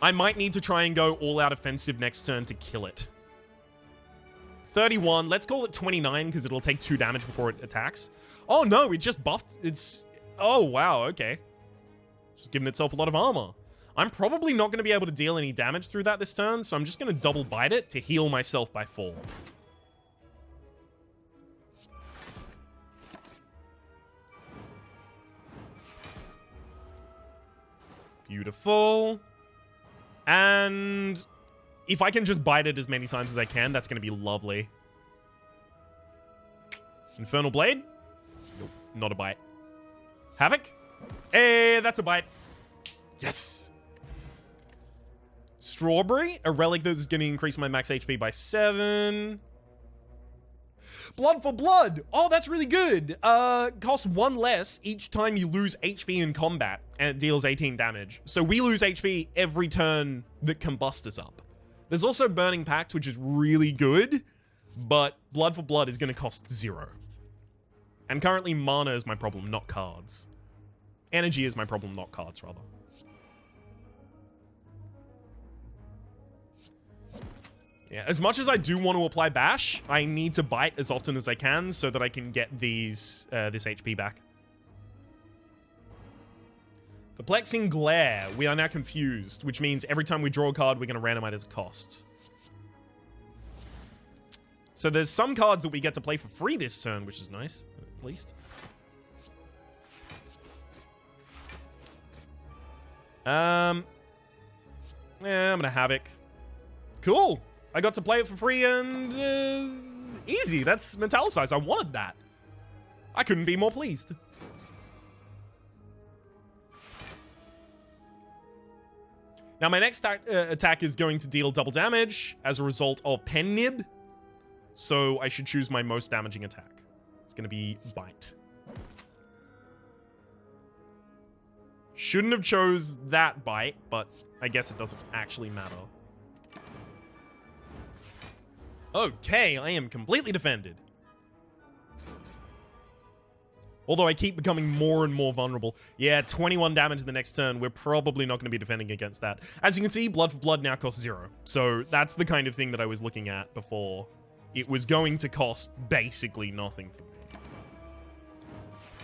I might need to try and go all-out offensive next turn to kill it. 31. Let's call it 29, because it'll take 2 damage before it attacks. Oh, no, it just buffed. It's... Oh, wow, okay. Just giving itself a lot of armor. I'm probably not going to be able to deal any damage through that this turn, so I'm just going to double bite it to heal myself by 4. Beautiful. And if I can just bite it as many times as I can, that's going to be lovely. Infernal Blade? Nope, not a bite. Havoc? Hey, that's a bite. Yes. Strawberry, a relic that is going to increase my max HP by 7. Blood for blood. Oh, that's really good. Costs 1 less each time you lose HP in combat, and it deals 18 damage. So we lose HP every turn that combust us up. There's also Burning Pact, which is really good, but blood for blood is going to cost 0. And currently mana is my problem, not cards. Energy is my problem, not cards, rather. Yeah, as much as I do want to apply Bash, I need to bite as often as I can so that I can get these this HP back. Perplexing Glare. We are now confused, which means every time we draw a card, we're going to randomize its costs. So there's some cards that we get to play for free this turn, which is nice, at least. Yeah, I'm going to Havoc. Cool. I got to play it for free and easy. That's Metallicized. I wanted that. I couldn't be more pleased. Now, my next attack is going to deal double damage as a result of Pen Nib. So I should choose my most damaging attack. It's going to be Bite. Shouldn't have chose that Bite, but I guess it doesn't actually matter. Okay, I am completely defended. Although I keep becoming more and more vulnerable. Yeah, 21 damage the next turn. We're probably not going to be defending against that. As you can see, Blood for Blood now costs 0. So that's the kind of thing that I was looking at before. It was going to cost basically nothing for me.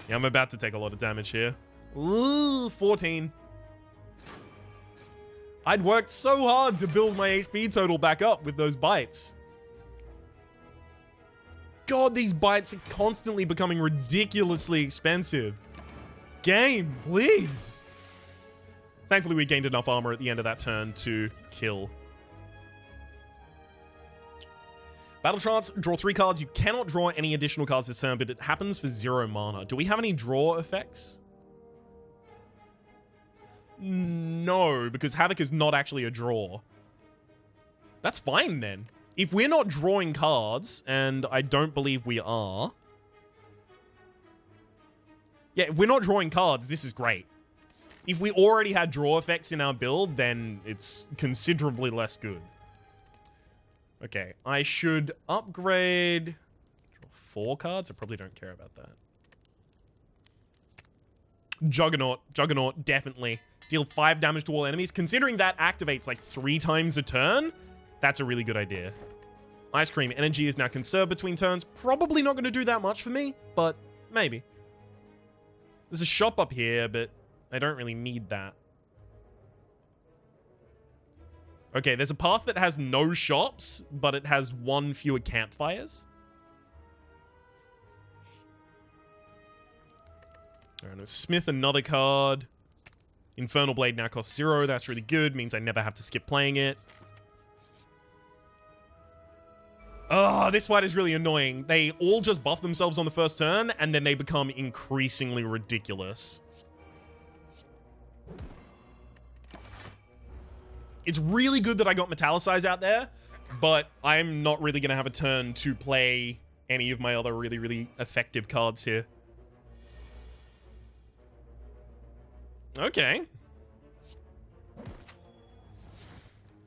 Yeah, I'm about to take a lot of damage here. Ooh, 14. I'd worked so hard to build my HP total back up with those bites. God, these bites are constantly becoming ridiculously expensive. Game, please. Thankfully, we gained enough armor at the end of that turn to kill. Battle Trance, draw 3 cards. You cannot draw any additional cards this turn, but it happens for 0 mana. Do we have any draw effects? No, because Havoc is not actually a draw. That's fine then. If we're not drawing cards, and I don't believe we are... Yeah, if we're not drawing cards, this is great. If we already had draw effects in our build, then it's considerably less good. Okay, I should upgrade... Draw 4 cards? I probably don't care about that. Juggernaut. Juggernaut, definitely. Deal 5 damage to all enemies. Considering that activates like 3 times a turn... That's a really good idea. Ice Cream energy is now conserved between turns. Probably not going to do that much for me, but maybe. There's a shop up here, but I don't really need that. Okay, there's a path that has no shops, but it has 1 fewer campfires. Alright, let's smith another card. Infernal Blade now costs 0. That's really good. Means I never have to skip playing it. Oh, this fight is really annoying. They all just buff themselves on the first turn, and then they become increasingly ridiculous. It's really good that I got Metallicize out there, but I'm not really going to have a turn to play any of my other really, really effective cards here. Okay.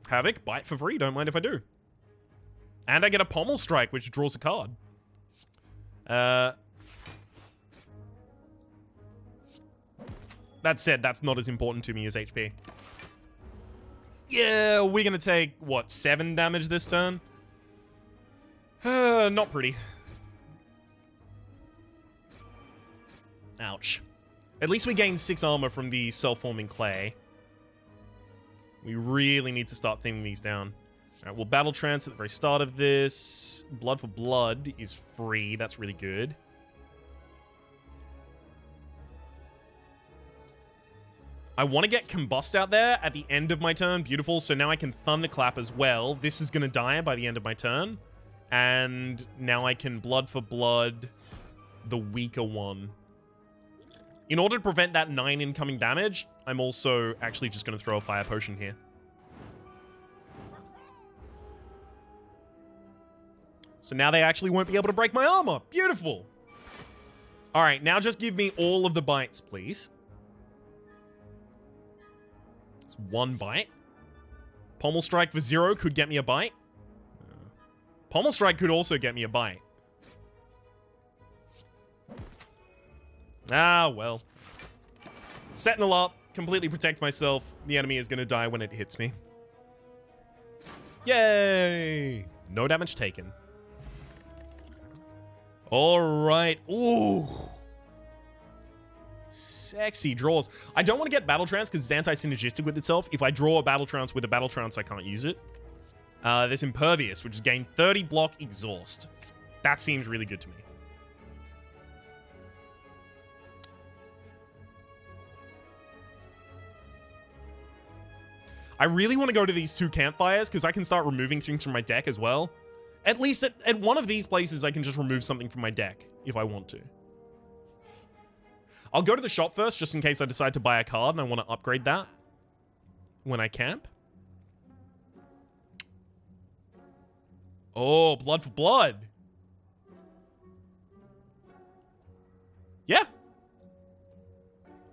Havoc, bite for free, don't mind if I do. And I get a Pommel Strike, which draws a card. That said, that's not as important to me as HP. Yeah, we're gonna take, what, 7 damage this turn? Not pretty. Ouch. At least we gain 6 armor from the self-forming clay. We really need to start thinning these down. Alright, we'll Battle Trance at the very start of this. Blood for Blood is free. That's really good. I want to get Combust out there at the end of my turn. Beautiful. So now I can Thunderclap as well. This is going to die by the end of my turn. And now I can Blood for Blood the weaker one. In order to prevent that 9 incoming damage, I'm also actually just going to throw a Fire Potion here. So now they actually won't be able to break my armor. Beautiful. All right, now just give me all of the bites, please. It's 1 bite. Pommel Strike for 0 could get me a bite. Pommel Strike could also get me a bite. Ah, well. Sentinel up, completely protect myself. The enemy is going to die when it hits me. Yay! No damage taken. All right. Ooh. Sexy draws. I don't want to get Battle Trance because it's anti-synergistic with itself. If I draw a Battle Trance with a Battle Trance, I can't use it. There's Impervious, which is gain 30 block exhaust. That seems really good to me. I really want to go to these 2 Campfires because I can start removing things from my deck as well. At least at one of these places, I can just remove something from my deck if I want to. I'll go to the shop first, just in case I decide to buy a card and I want to upgrade that when I camp. Oh, Blood for Blood. Yeah.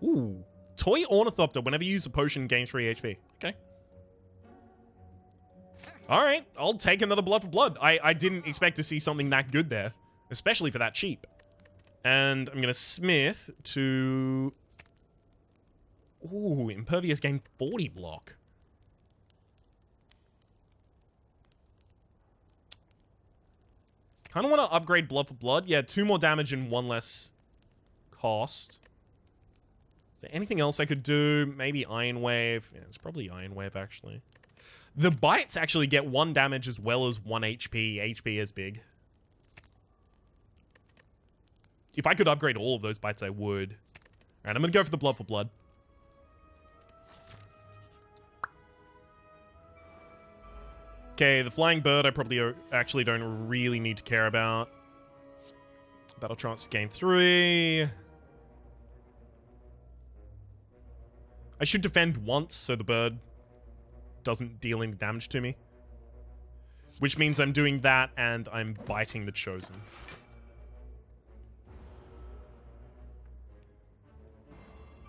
Ooh. Toy Ornithopter. Whenever you use a potion, gains 3 HP. Okay. All right, I'll take another Blood for Blood. I didn't expect to see something that good there, especially for that cheap. And I'm going to Smith to... Ooh, Impervious gain 40 block. Kind of want to upgrade Blood for Blood. Yeah, 2 more damage and 1 less cost. Is there anything else I could do? Maybe Iron Wave. Yeah, it's probably Iron Wave, actually. The bites actually get 1 damage as well as 1 HP. HP is big. If I could upgrade all of those bites, I would. Alright, I'm going to go for the Blood for Blood. Okay, the Flying Bird I probably actually don't really need to care about. Battle Trance gain 3. I should defend once so the bird doesn't deal any damage to me. Which means I'm doing that and I'm biting the Chosen.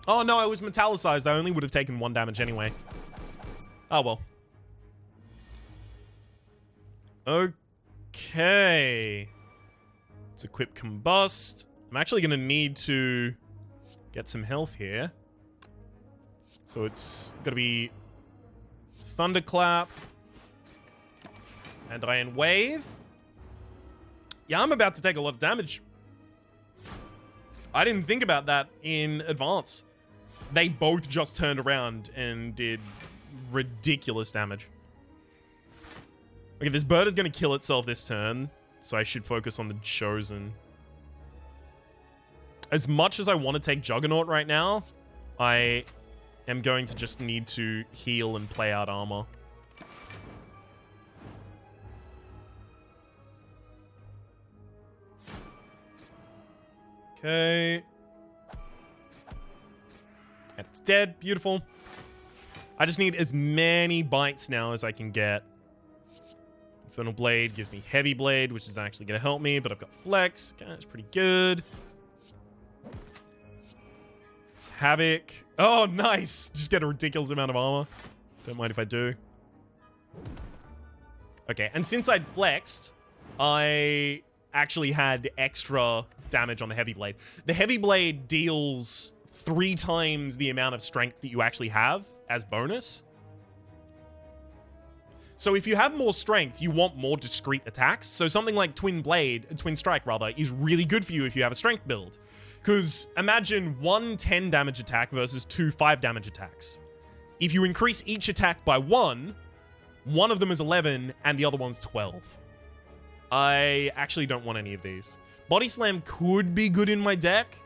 Oh no, I was metallicized. I only would have taken 1 damage anyway. Oh well. Okay. Let's equip Combust. I'm actually going to need to get some health here. So it's going to be Thunderclap and Iron Wave. Yeah, I'm about to take a lot of damage. I didn't think about that in advance. They both just turned around and did ridiculous damage. Okay, this bird is going to kill itself this turn, so I should focus on the Chosen. As much as I want to take Juggernaut right now, I am going to just need to heal and play out armor. Okay. And it's dead. Beautiful. I just need as many bites now as I can get. Infernal Blade gives me Heavy Blade, which is actually going to help me, but I've got Flex. Okay, that's pretty good. It's Havoc. Oh, nice. Just get a ridiculous amount of armor. Don't mind if I do. Okay, and since I'd flexed, I actually had extra damage on the Heavy Blade. The Heavy Blade deals 3 times the amount of strength that you actually have as bonus. So if you have more strength, you want more discrete attacks. So something like Twin Strike rather, is really good for you if you have a strength build. Because imagine 1 10 damage attack versus 2 5 damage attacks. If you increase each attack by 1, one of them is 11 and the other one's 12. I actually don't want any of these. Body Slam could be good in my deck,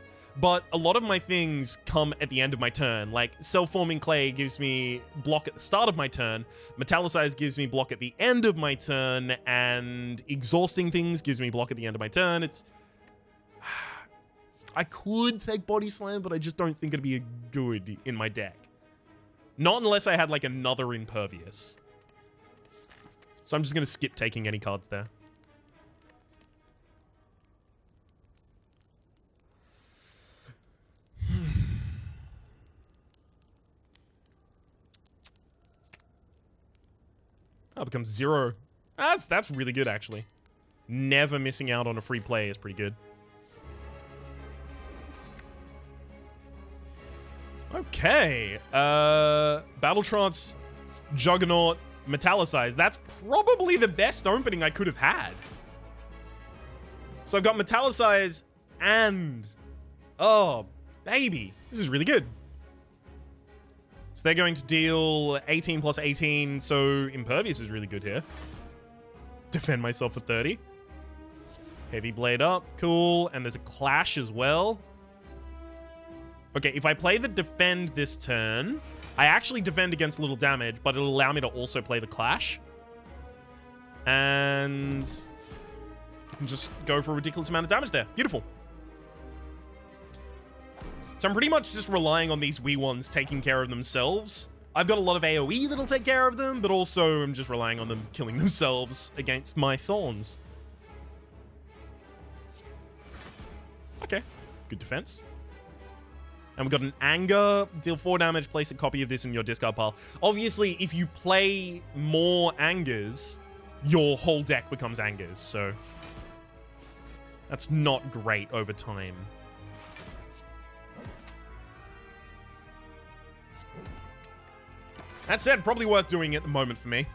but a lot of my things come at the end of my turn. Like, Self-Forming Clay gives me block at the start of my turn, Metallicize gives me block at the end of my turn, and Exhausting Things gives me block at the end of my turn. I could take Body Slam, but I just don't think it'd be good in my deck. Not unless I had, like, another Impervious. So I'm just going to skip taking any cards there. Oh, it becomes 0. That's really good, actually. Never missing out on a free play is pretty good. Okay. Battletrance, Juggernaut, Metallicize. That's probably the best opening I could have had. So I've got Metallicize and... Oh, baby. This is really good. So they're going to deal 18 plus 18, so Impervious is really good here. Defend myself for 30. Heavy Blade up, cool. And there's a Clash as well. Okay, if I play the Defend this turn, I actually defend against little damage, but it'll allow me to also play the Clash. And I can just go for a ridiculous amount of damage there. Beautiful. So I'm pretty much just relying on these wee ones taking care of themselves. I've got a lot of AoE that'll take care of them, but also I'm just relying on them killing themselves against my thorns. Okay, good defense. And we've got an Anger, deal 4 damage, place a copy of this in your discard pile. Obviously, if you play more Angers, your whole deck becomes Angers, so that's not great over time. That said, probably worth doing at the moment for me.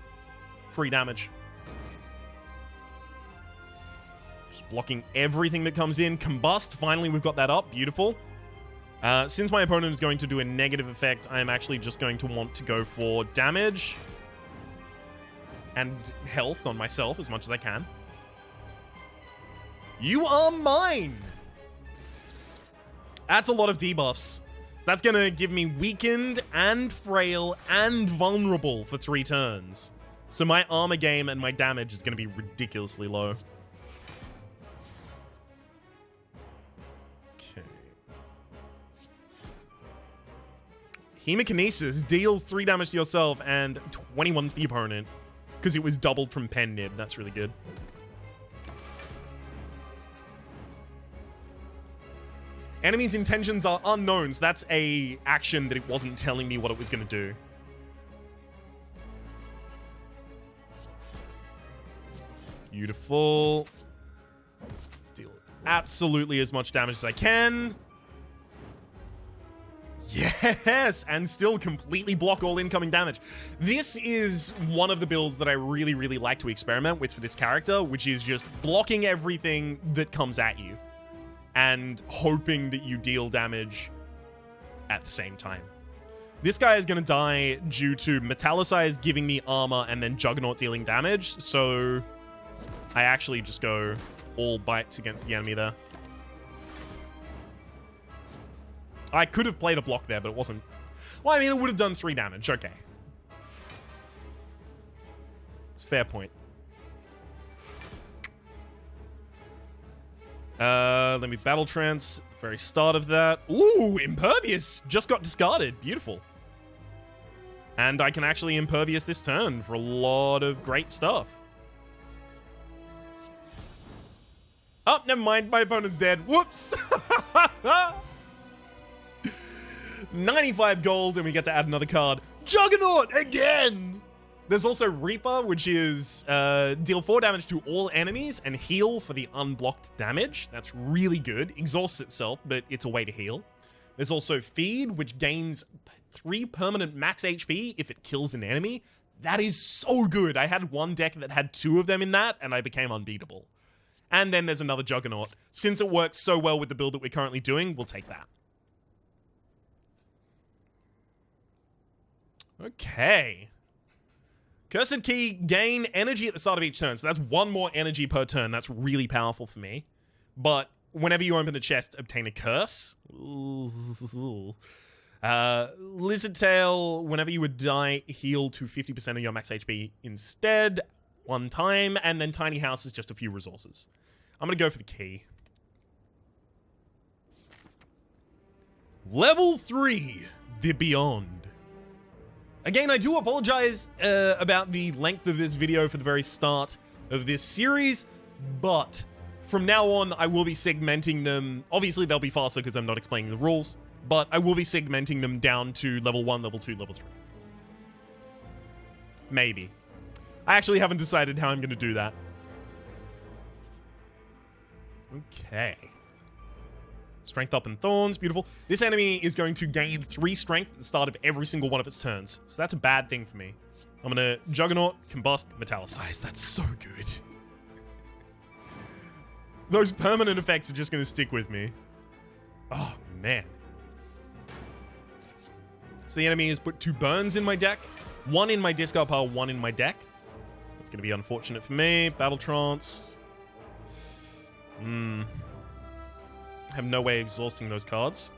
Free damage. Just blocking everything that comes in. Combust, finally we've got that up. Beautiful. Since my opponent is going to do a negative effect, I am actually just going to want to go for damage and health on myself as much as I can. You are mine! That's a lot of debuffs. That's going to give me weakened and frail and vulnerable for 3 turns. So my armor game and my damage is going to be ridiculously low. Okay. Hemokinesis deals 3 damage to yourself and 21 to the opponent. Because it was doubled from Pen Nib. That's really good. Enemy's intentions are unknown, so that's a action that it wasn't telling me what it was going to do. Beautiful. Deal absolutely as much damage as I can. Yes! And still completely block all incoming damage. This is one of the builds that I really, really like to experiment with for this character, which is just blocking everything that comes at you. And hoping that you deal damage at the same time. This guy is going to die due to Metallicize giving me armor and then Juggernaut dealing damage, so I actually just go all bites against the enemy there. I could have played a block there, but it wasn't. Well, I mean, it would have done 3 damage. Okay. It's a fair point. Let me battle trance. Very start of that. Ooh, impervious. Just got discarded. Beautiful. And I can actually impervious this turn for a lot of great stuff. Oh, never mind. My opponent's dead. Whoops. 95 gold, and we get to add another card. Juggernaut again! There's also Reaper, which is deal 4 damage to all enemies and heal for the unblocked damage. That's really good. Exhausts itself, but it's a way to heal. There's also Feed, which gains 3 permanent max HP if it kills an enemy. That is so good. I had one deck that had 2 of them in that, and I became unbeatable. And then there's another Juggernaut. Since it works so well with the build that we're currently doing, we'll take that. Okay. Cursed Key, gain energy at the start of each turn. So that's 1 more energy per turn. That's really powerful for me. But whenever you open a chest, obtain a curse. Lizard Tail, whenever you would die, heal to 50% of your max HP instead. 1 time. And then Tiny House is just a few resources. I'm going to go for the key. Level 3, the Beyond. Again, I do apologize about the length of this video for the very start of this series, but from now on, I will be segmenting them. Obviously, they'll be faster because I'm not explaining the rules, but I will be segmenting them down to level 1, level 2, level 3. Maybe. I actually haven't decided how I'm going to do that. Okay. Strength up and Thorns, beautiful. This enemy is going to gain 3 strength at the start of every single one of its turns. So that's a bad thing for me. I'm gonna Juggernaut, Combust, Metallicize. That's so good. Those permanent effects are just gonna stick with me. Oh, man. So the enemy has put 2 burns in my deck. 1 in my discard pile, 1 in my deck. That's gonna be unfortunate for me. Battle Trance. I have no way of exhausting those cards.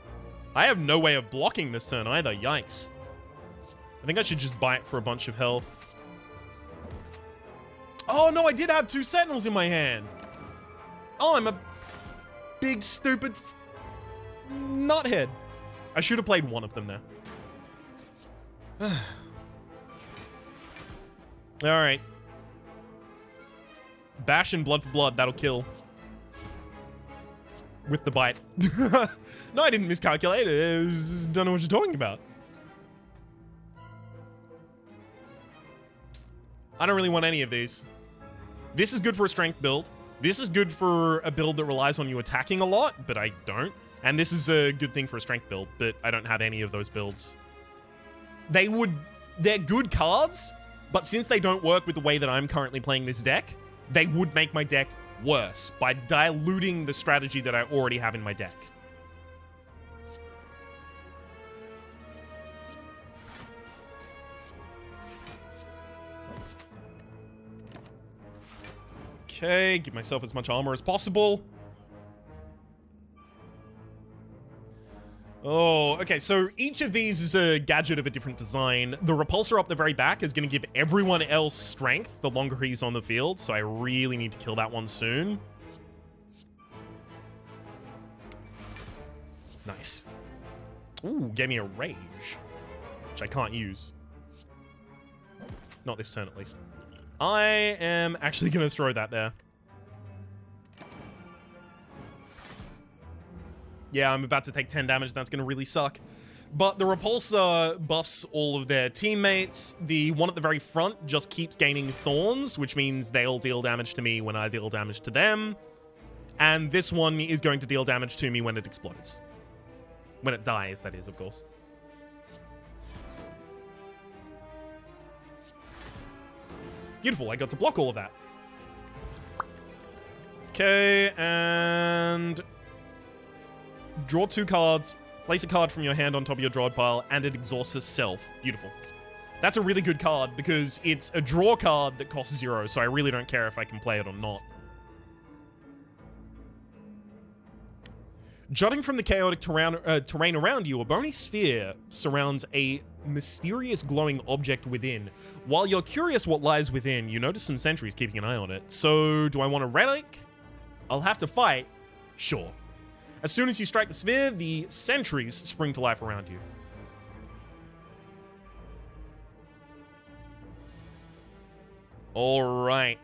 I have no way of blocking this turn either. Yikes. I think I should just bite for a bunch of health. Oh, no, I did have 2 Sentinels in my hand. Oh, I'm a big, stupid nuthead. I should have played one of them there. All right. Bash and Blood for Blood. That'll kill. With the bite. No, I didn't miscalculate it. Don't know what you're talking about. I don't really want any of these. This is good for a strength build. This is good for a build that relies on you attacking a lot, but I don't. And this is a good thing for a strength build, but I don't have any of those builds. They're good cards, but since they don't work with the way that I'm currently playing this deck, they would make my deck worse by diluting the strategy that I already have in my deck. Okay, give myself as much armor as possible. Oh, okay, so each of these is a gadget of a different design. The repulsor up the very back is going to give everyone else strength the longer he's on the field, so I really need to kill that one soon. Nice. Ooh, gave me a rage, which I can't use. Not this turn, at least. I am actually going to throw that there. Yeah, I'm about to take 10 damage. That's going to really suck. But the repulsor buffs all of their teammates. The one at the very front just keeps gaining thorns, which means they'll deal damage to me when I deal damage to them. And this one is going to deal damage to me when it explodes. When it dies, that is, of course. Beautiful, I got to block all of that. Okay, and draw 2 cards, place a card from your hand on top of your drawed pile, and it exhausts itself. Beautiful. That's a really good card because it's a draw card that costs 0, so I really don't care if I can play it or not. Jutting from the chaotic terrain around you, a bony sphere surrounds a mysterious glowing object within. While you're curious what lies within, you notice some sentries keeping an eye on it. So, do I want a relic? I'll have to fight, Sure. As soon as you strike the sphere, the sentries spring to life around you. Alright.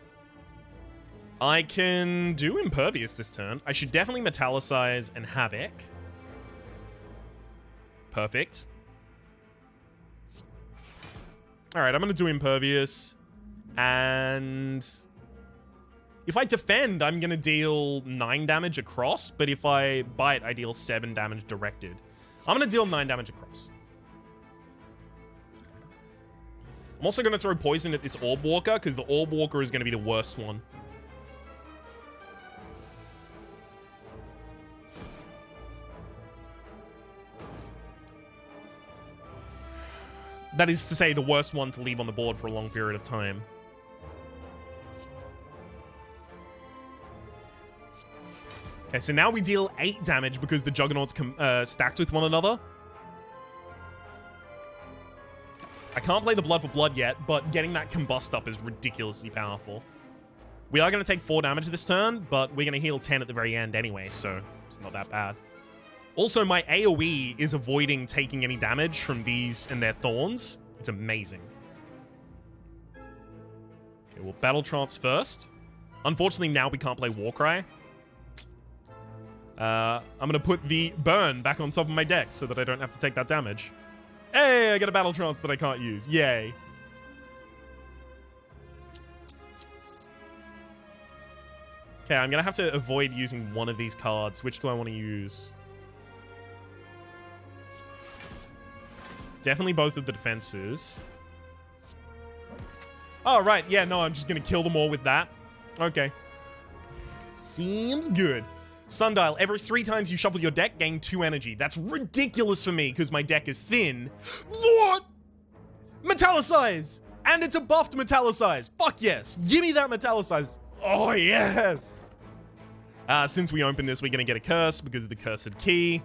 I can do Impervious this turn. I should definitely Metallicize and Havoc. Perfect. Alright, I'm going to do Impervious. And if I defend, I'm going to deal 9 damage across. But if I bite, I deal 7 damage directed. I'm going to deal 9 damage across. I'm also going to throw poison at this Orb Walker, because the Orb Walker is going to be the worst one. That is to say, the worst one to leave on the board for a long period of time. Okay, so now we deal 8 damage because the Juggernauts stacked with one another. I can't play the Blood for Blood yet, but getting that Combust up is ridiculously powerful. We are going to take 4 damage this turn, but we're going to heal 10 at the very end anyway, so it's not that bad. Also, my AoE is avoiding taking any damage from these and their thorns. It's amazing. Okay, we'll Battle Trance first. Unfortunately, now we can't play Warcry. I'm going to put the Burn back on top of my deck so that I don't have to take that damage. Hey, I got a Battle Trance that I can't use. Yay. Okay, I'm going to have to avoid using one of these cards. Which do I want to use? Definitely both of the defenses. Oh, right. Yeah, no, I'm just going to kill them all with that. Okay. Seems good. Sundial, every 3 times you shuffle your deck, gain 2 energy. That's ridiculous for me, because my deck is thin. What? Metallicize! And it's a buffed Metallicize. Fuck yes. Give me that Metallicize. Oh, yes. Since we opened this, we're going to get a curse because of the Cursed Key.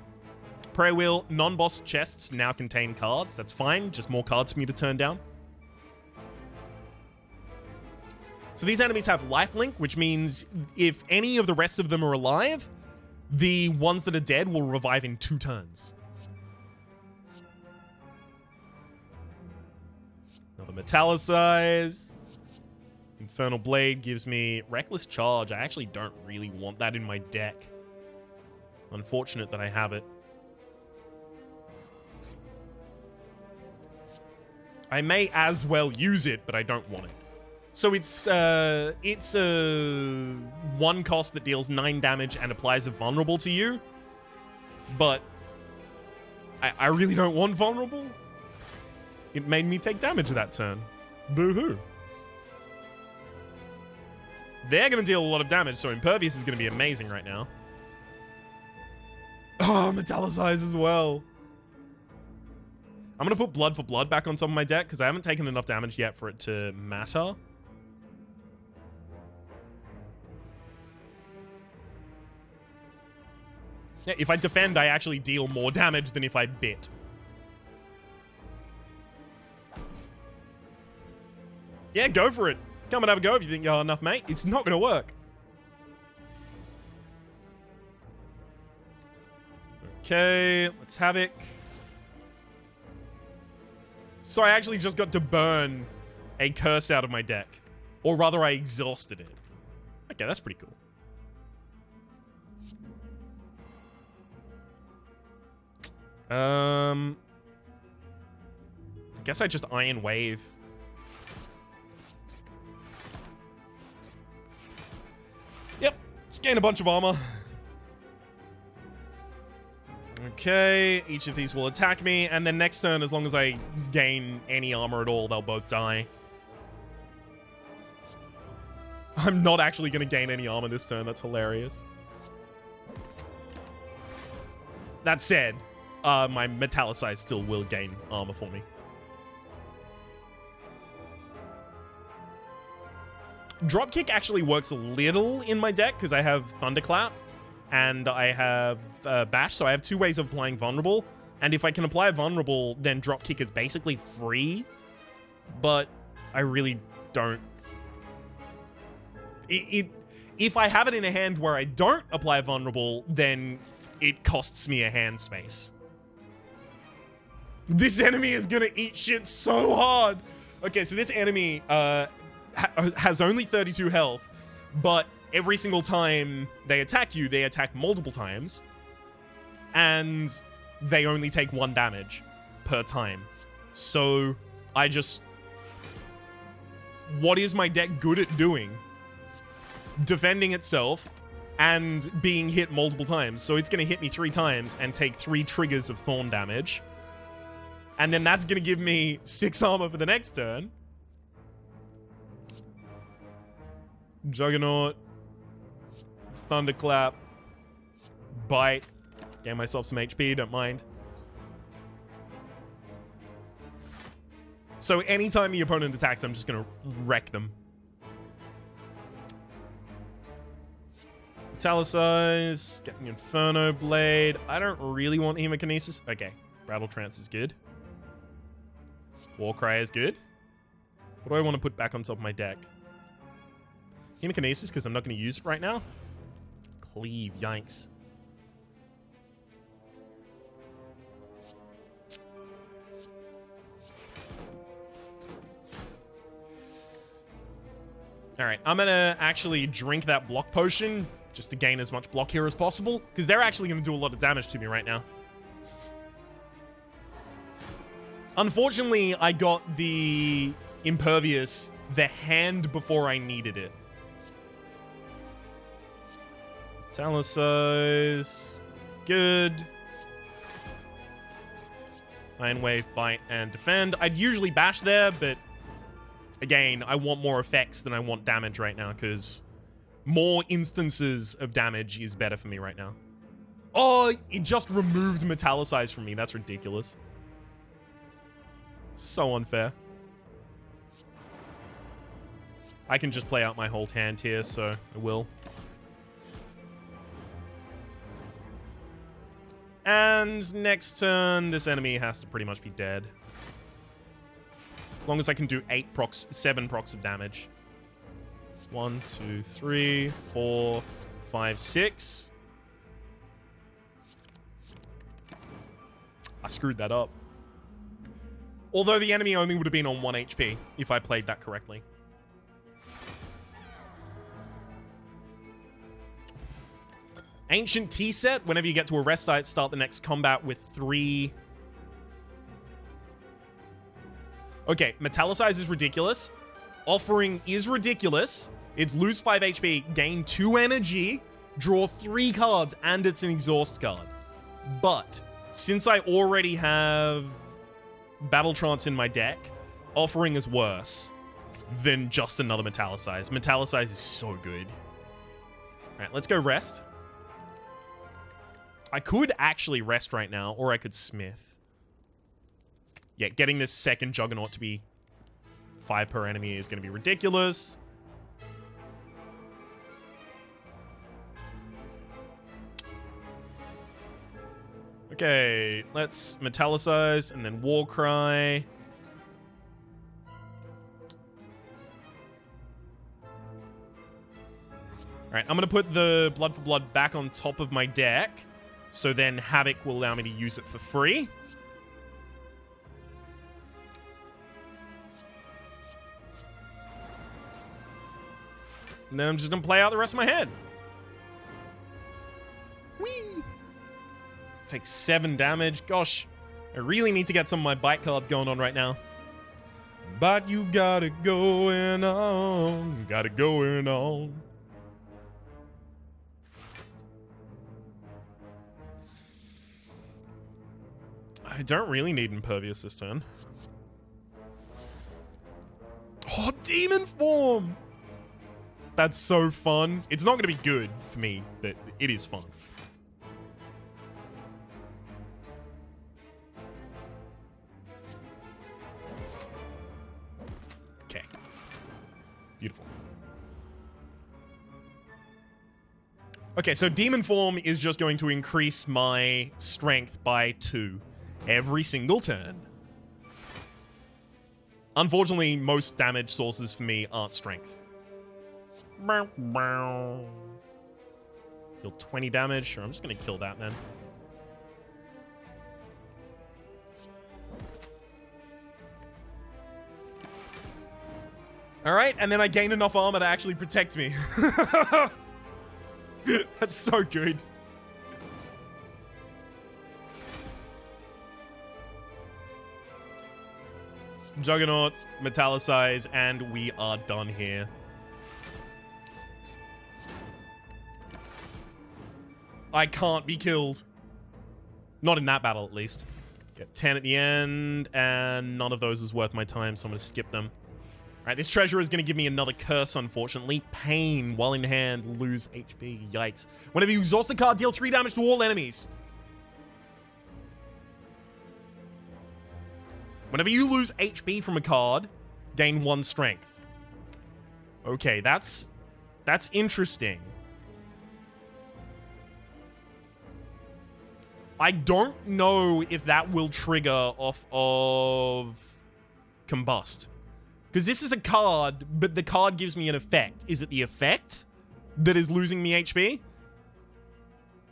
Prayer Wheel, non-boss chests now contain cards. That's fine. Just more cards for me to turn down. So these enemies have lifelink, which means if any of the rest of them are alive, the ones that are dead will revive in 2 turns. Another Metallicize. Infernal Blade gives me Reckless Charge. I actually don't really want that in my deck. Unfortunate that I have it. I may as well use it, but I don't want it. So it's a 1 cost that deals 9 damage and applies a vulnerable to you. But I really don't want vulnerable. It made me take damage that turn. Boo-hoo. They're going to deal a lot of damage, so Impervious is going to be amazing right now. Oh, Metallicize as well. I'm going to put Blood for Blood back on top of my deck, because I haven't taken enough damage yet for it to matter. Yeah, if I defend, I actually deal more damage than if I bit. Yeah, go for it. Come and have a go if you think you're enough, mate. It's not going to work. Okay, let's Havoc. So I actually just got to burn a curse out of my deck. Or rather, I exhausted it. Okay, that's pretty cool. I guess I just Iron Wave. Yep, let's gain a bunch of armor. Okay, each of these will attack me, and then next turn, as long as I gain any armor at all, they'll both die. I'm not actually going to gain any armor this turn. That's hilarious. That said, my Metallicize still will gain armor for me. Dropkick actually works a little in my deck because I have Thunderclap and I have Bash, so I have 2 ways of applying Vulnerable. And if I can apply a Vulnerable, then Dropkick is basically free. But I really don't... If I have it in a hand where I don't apply vulnerable, then it costs me a hand space. This enemy is gonna eat shit so hard. Okay, so this enemy has only 32 health, but every single time they attack you, they attack multiple times, and they only take 1 damage per time. So I just... What is my deck good at doing? Defending itself and being hit multiple times. So it's going to hit me 3 times and take 3 triggers of thorn damage. And then that's going to give me 6 armor for the next turn. Juggernaut. Thunderclap. Bite. Gain myself some HP, don't mind. So anytime the opponent attacks, I'm just going to wreck them. Metallicize, getting Inferno Blade. I don't really want Hemokinesis. Okay, Rattle Trance is good. Warcry is good. What do I want to put back on top of my deck? Hemokinesis, because I'm not going to use it right now. Cleave, yikes. Alright, I'm going to actually drink that block potion just to gain as much block here as possible, because they're actually going to do a lot of damage to me right now. Unfortunately, I got the Impervious the hand before I needed it. Metallicize. Good. Iron Wave, Bite, and Defend. I'd usually bash there, but again, I want more effects than I want damage right now, because more instances of damage is better for me right now. Oh, it just removed Metallicize from me. That's ridiculous. So unfair. I can just play out my whole hand here, so I will. And next turn, this enemy has to pretty much be dead. As long as I can do 7 procs of damage. 1, 2, 3, 4, 5, 6. I screwed that up. Although the enemy only would have been on 1 HP if I played that correctly. Ancient Tea Set. Whenever you get to a rest site, start the next combat with 3... Okay, Metallicize is ridiculous. Offering is ridiculous. It's lose 5 HP, gain 2 energy, draw 3 cards, and it's an exhaust card. But since I already have Battle Trance in my deck, Offering is worse than just another Metallicize. Metallicize is so good. Alright, let's go rest. I could actually rest right now, or I could Smith. Yeah, getting this second Juggernaut to be 5 per enemy is going to be ridiculous. Okay, let's Metallicize and then Warcry. Alright, I'm going to put the Blood for Blood back on top of my deck, so then Havoc will allow me to use it for free. And then I'm just going to play out the rest of my hand. Whee! Take 7 damage. Gosh, I really need to get some of my bite cards going on right now. But you got it going on. Got it going on. I don't really need Impervious this turn. Oh, Demon Form! That's so fun. It's not going to be good for me, but it is fun. Okay. Beautiful. Okay, so Demon Form is just going to increase my strength by 2 every single turn. Unfortunately, most damage sources for me aren't strength. Deal 20 damage. Sure, I'm just going to kill that then. Alright, and then I gain enough armor to actually protect me. That's so good. Juggernaut, Metallicize, and we are done here. I can't be killed. Not in that battle, at least. Get 10 at the end, and none of those is worth my time, so I'm going to skip them. Alright, this treasure is going to give me another curse, unfortunately. Pain, while in hand, lose HP. Yikes. Whenever you exhaust a card, deal 3 damage to all enemies. Whenever you lose HP from a card, gain 1 strength. Okay, that's interesting. I don't know if that will trigger off of Combust. Because this is a card, but the card gives me an effect. Is it the effect that is losing me HP?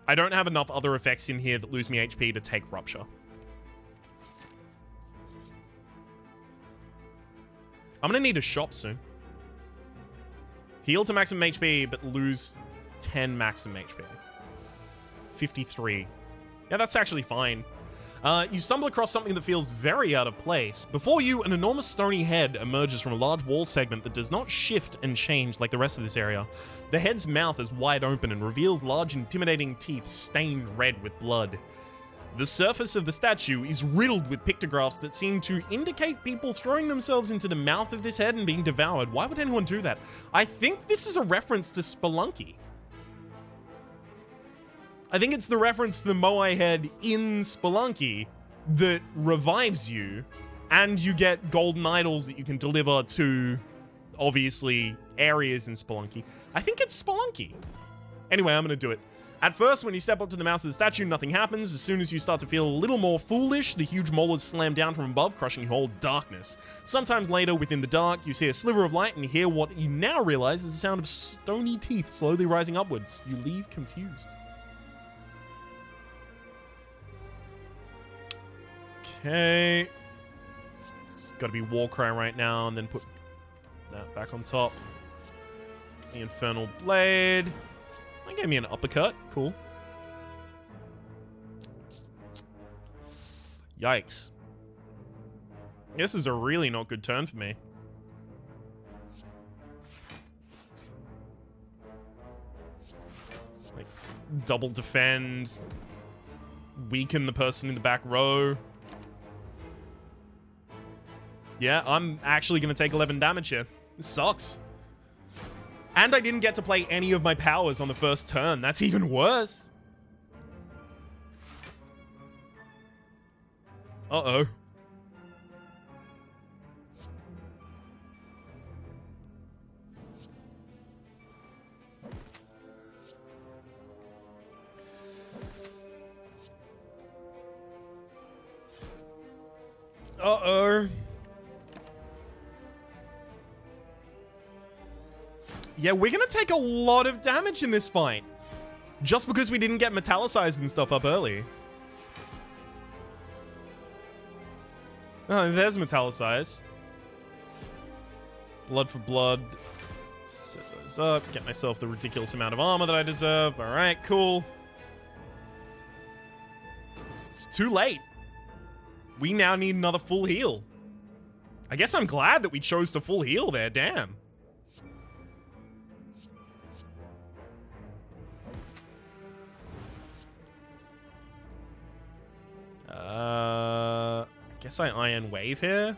I don't have enough other effects in here that lose me HP to take Rupture. I'm going to need a shop soon. Heal to maximum HP, but lose 10 maximum HP. 53. Yeah, that's actually fine. You stumble across something that feels very out of place. Before you, an enormous stony head emerges from a large wall segment that does not shift and change like the rest of this area. The head's mouth is wide open and reveals large, intimidating teeth stained red with blood. The surface of the statue is riddled with pictographs that seem to indicate people throwing themselves into the mouth of this head and being devoured. Why would anyone do that? I think this is a reference to Spelunky. I think it's the reference to the Moai head in Spelunky that revives you, and you get golden idols that you can deliver to, obviously, areas in Spelunky. I think it's Spelunky. Anyway, I'm going to do it. At first, when you step up to the mouth of the statue, nothing happens. As soon as you start to feel a little more foolish, the huge molars slam down from above, crushing whole darkness. Sometimes later, within the dark, you see a sliver of light and hear what you now realize is the sound of stony teeth slowly rising upwards. You leave confused. Okay. It's got to be Warcry right now, and then put that back on top. The Infernal Blade. That gave me an uppercut. Cool. Yikes. This is a really not good turn for me. Like, double defend. Weaken the person in the back row. Yeah, I'm actually going to take 11 damage here. This sucks. And I didn't get to play any of my powers on the first turn. That's even worse. Uh-oh. Uh-oh. Yeah, we're gonna take a lot of damage in this fight. Just because we didn't get metallicized and stuff up early. Oh, there's metallicize. Blood for blood. Set those up. Get myself the ridiculous amount of armor that I deserve. Alright, cool. It's too late. We now need another full heal. I guess I'm glad that we chose to full heal there, damn. I guess I Iron Wave here.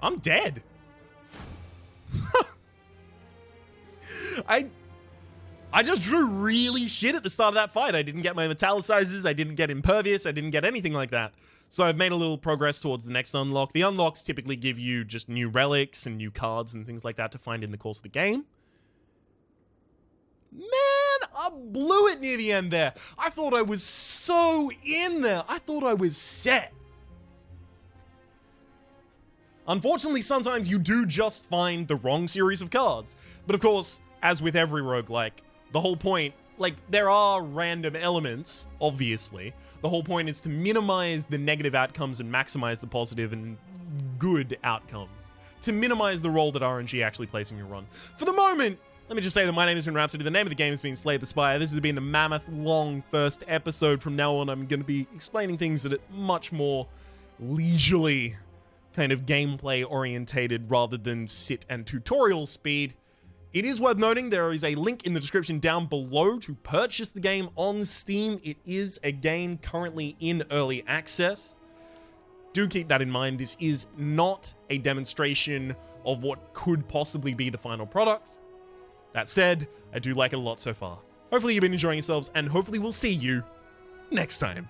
I'm dead. I just drew really shit at the start of that fight. I didn't get my metallicizers, I didn't get impervious, I didn't get anything like that. So I've made a little progress towards the next unlock. The unlocks typically give you just new relics and new cards and things like that to find in the course of the game. Man, I blew it near the end there. I thought I was so in there. I thought I was set. Unfortunately, sometimes you do just find the wrong series of cards. But of course, as with every roguelike, the whole point, like, there are random elements, obviously. The whole point is to minimize the negative outcomes and maximize the positive and good outcomes. To minimize the role that RNG actually plays in your run. For the moment, let me just say that my name is Rhapsody. The name of the game has been Slay the Spire. This has been the mammoth long first episode. From now on, I'm going to be explaining things at a much more leisurely kind of gameplay orientated rather than sit and tutorial speed. It is worth noting there is a link in the description down below to purchase the game on Steam. It is, again, currently in early access. Do keep that in mind. This is not a demonstration of what could possibly be the final product. That said, I do like it a lot so far. Hopefully you've been enjoying yourselves, and hopefully we'll see you next time.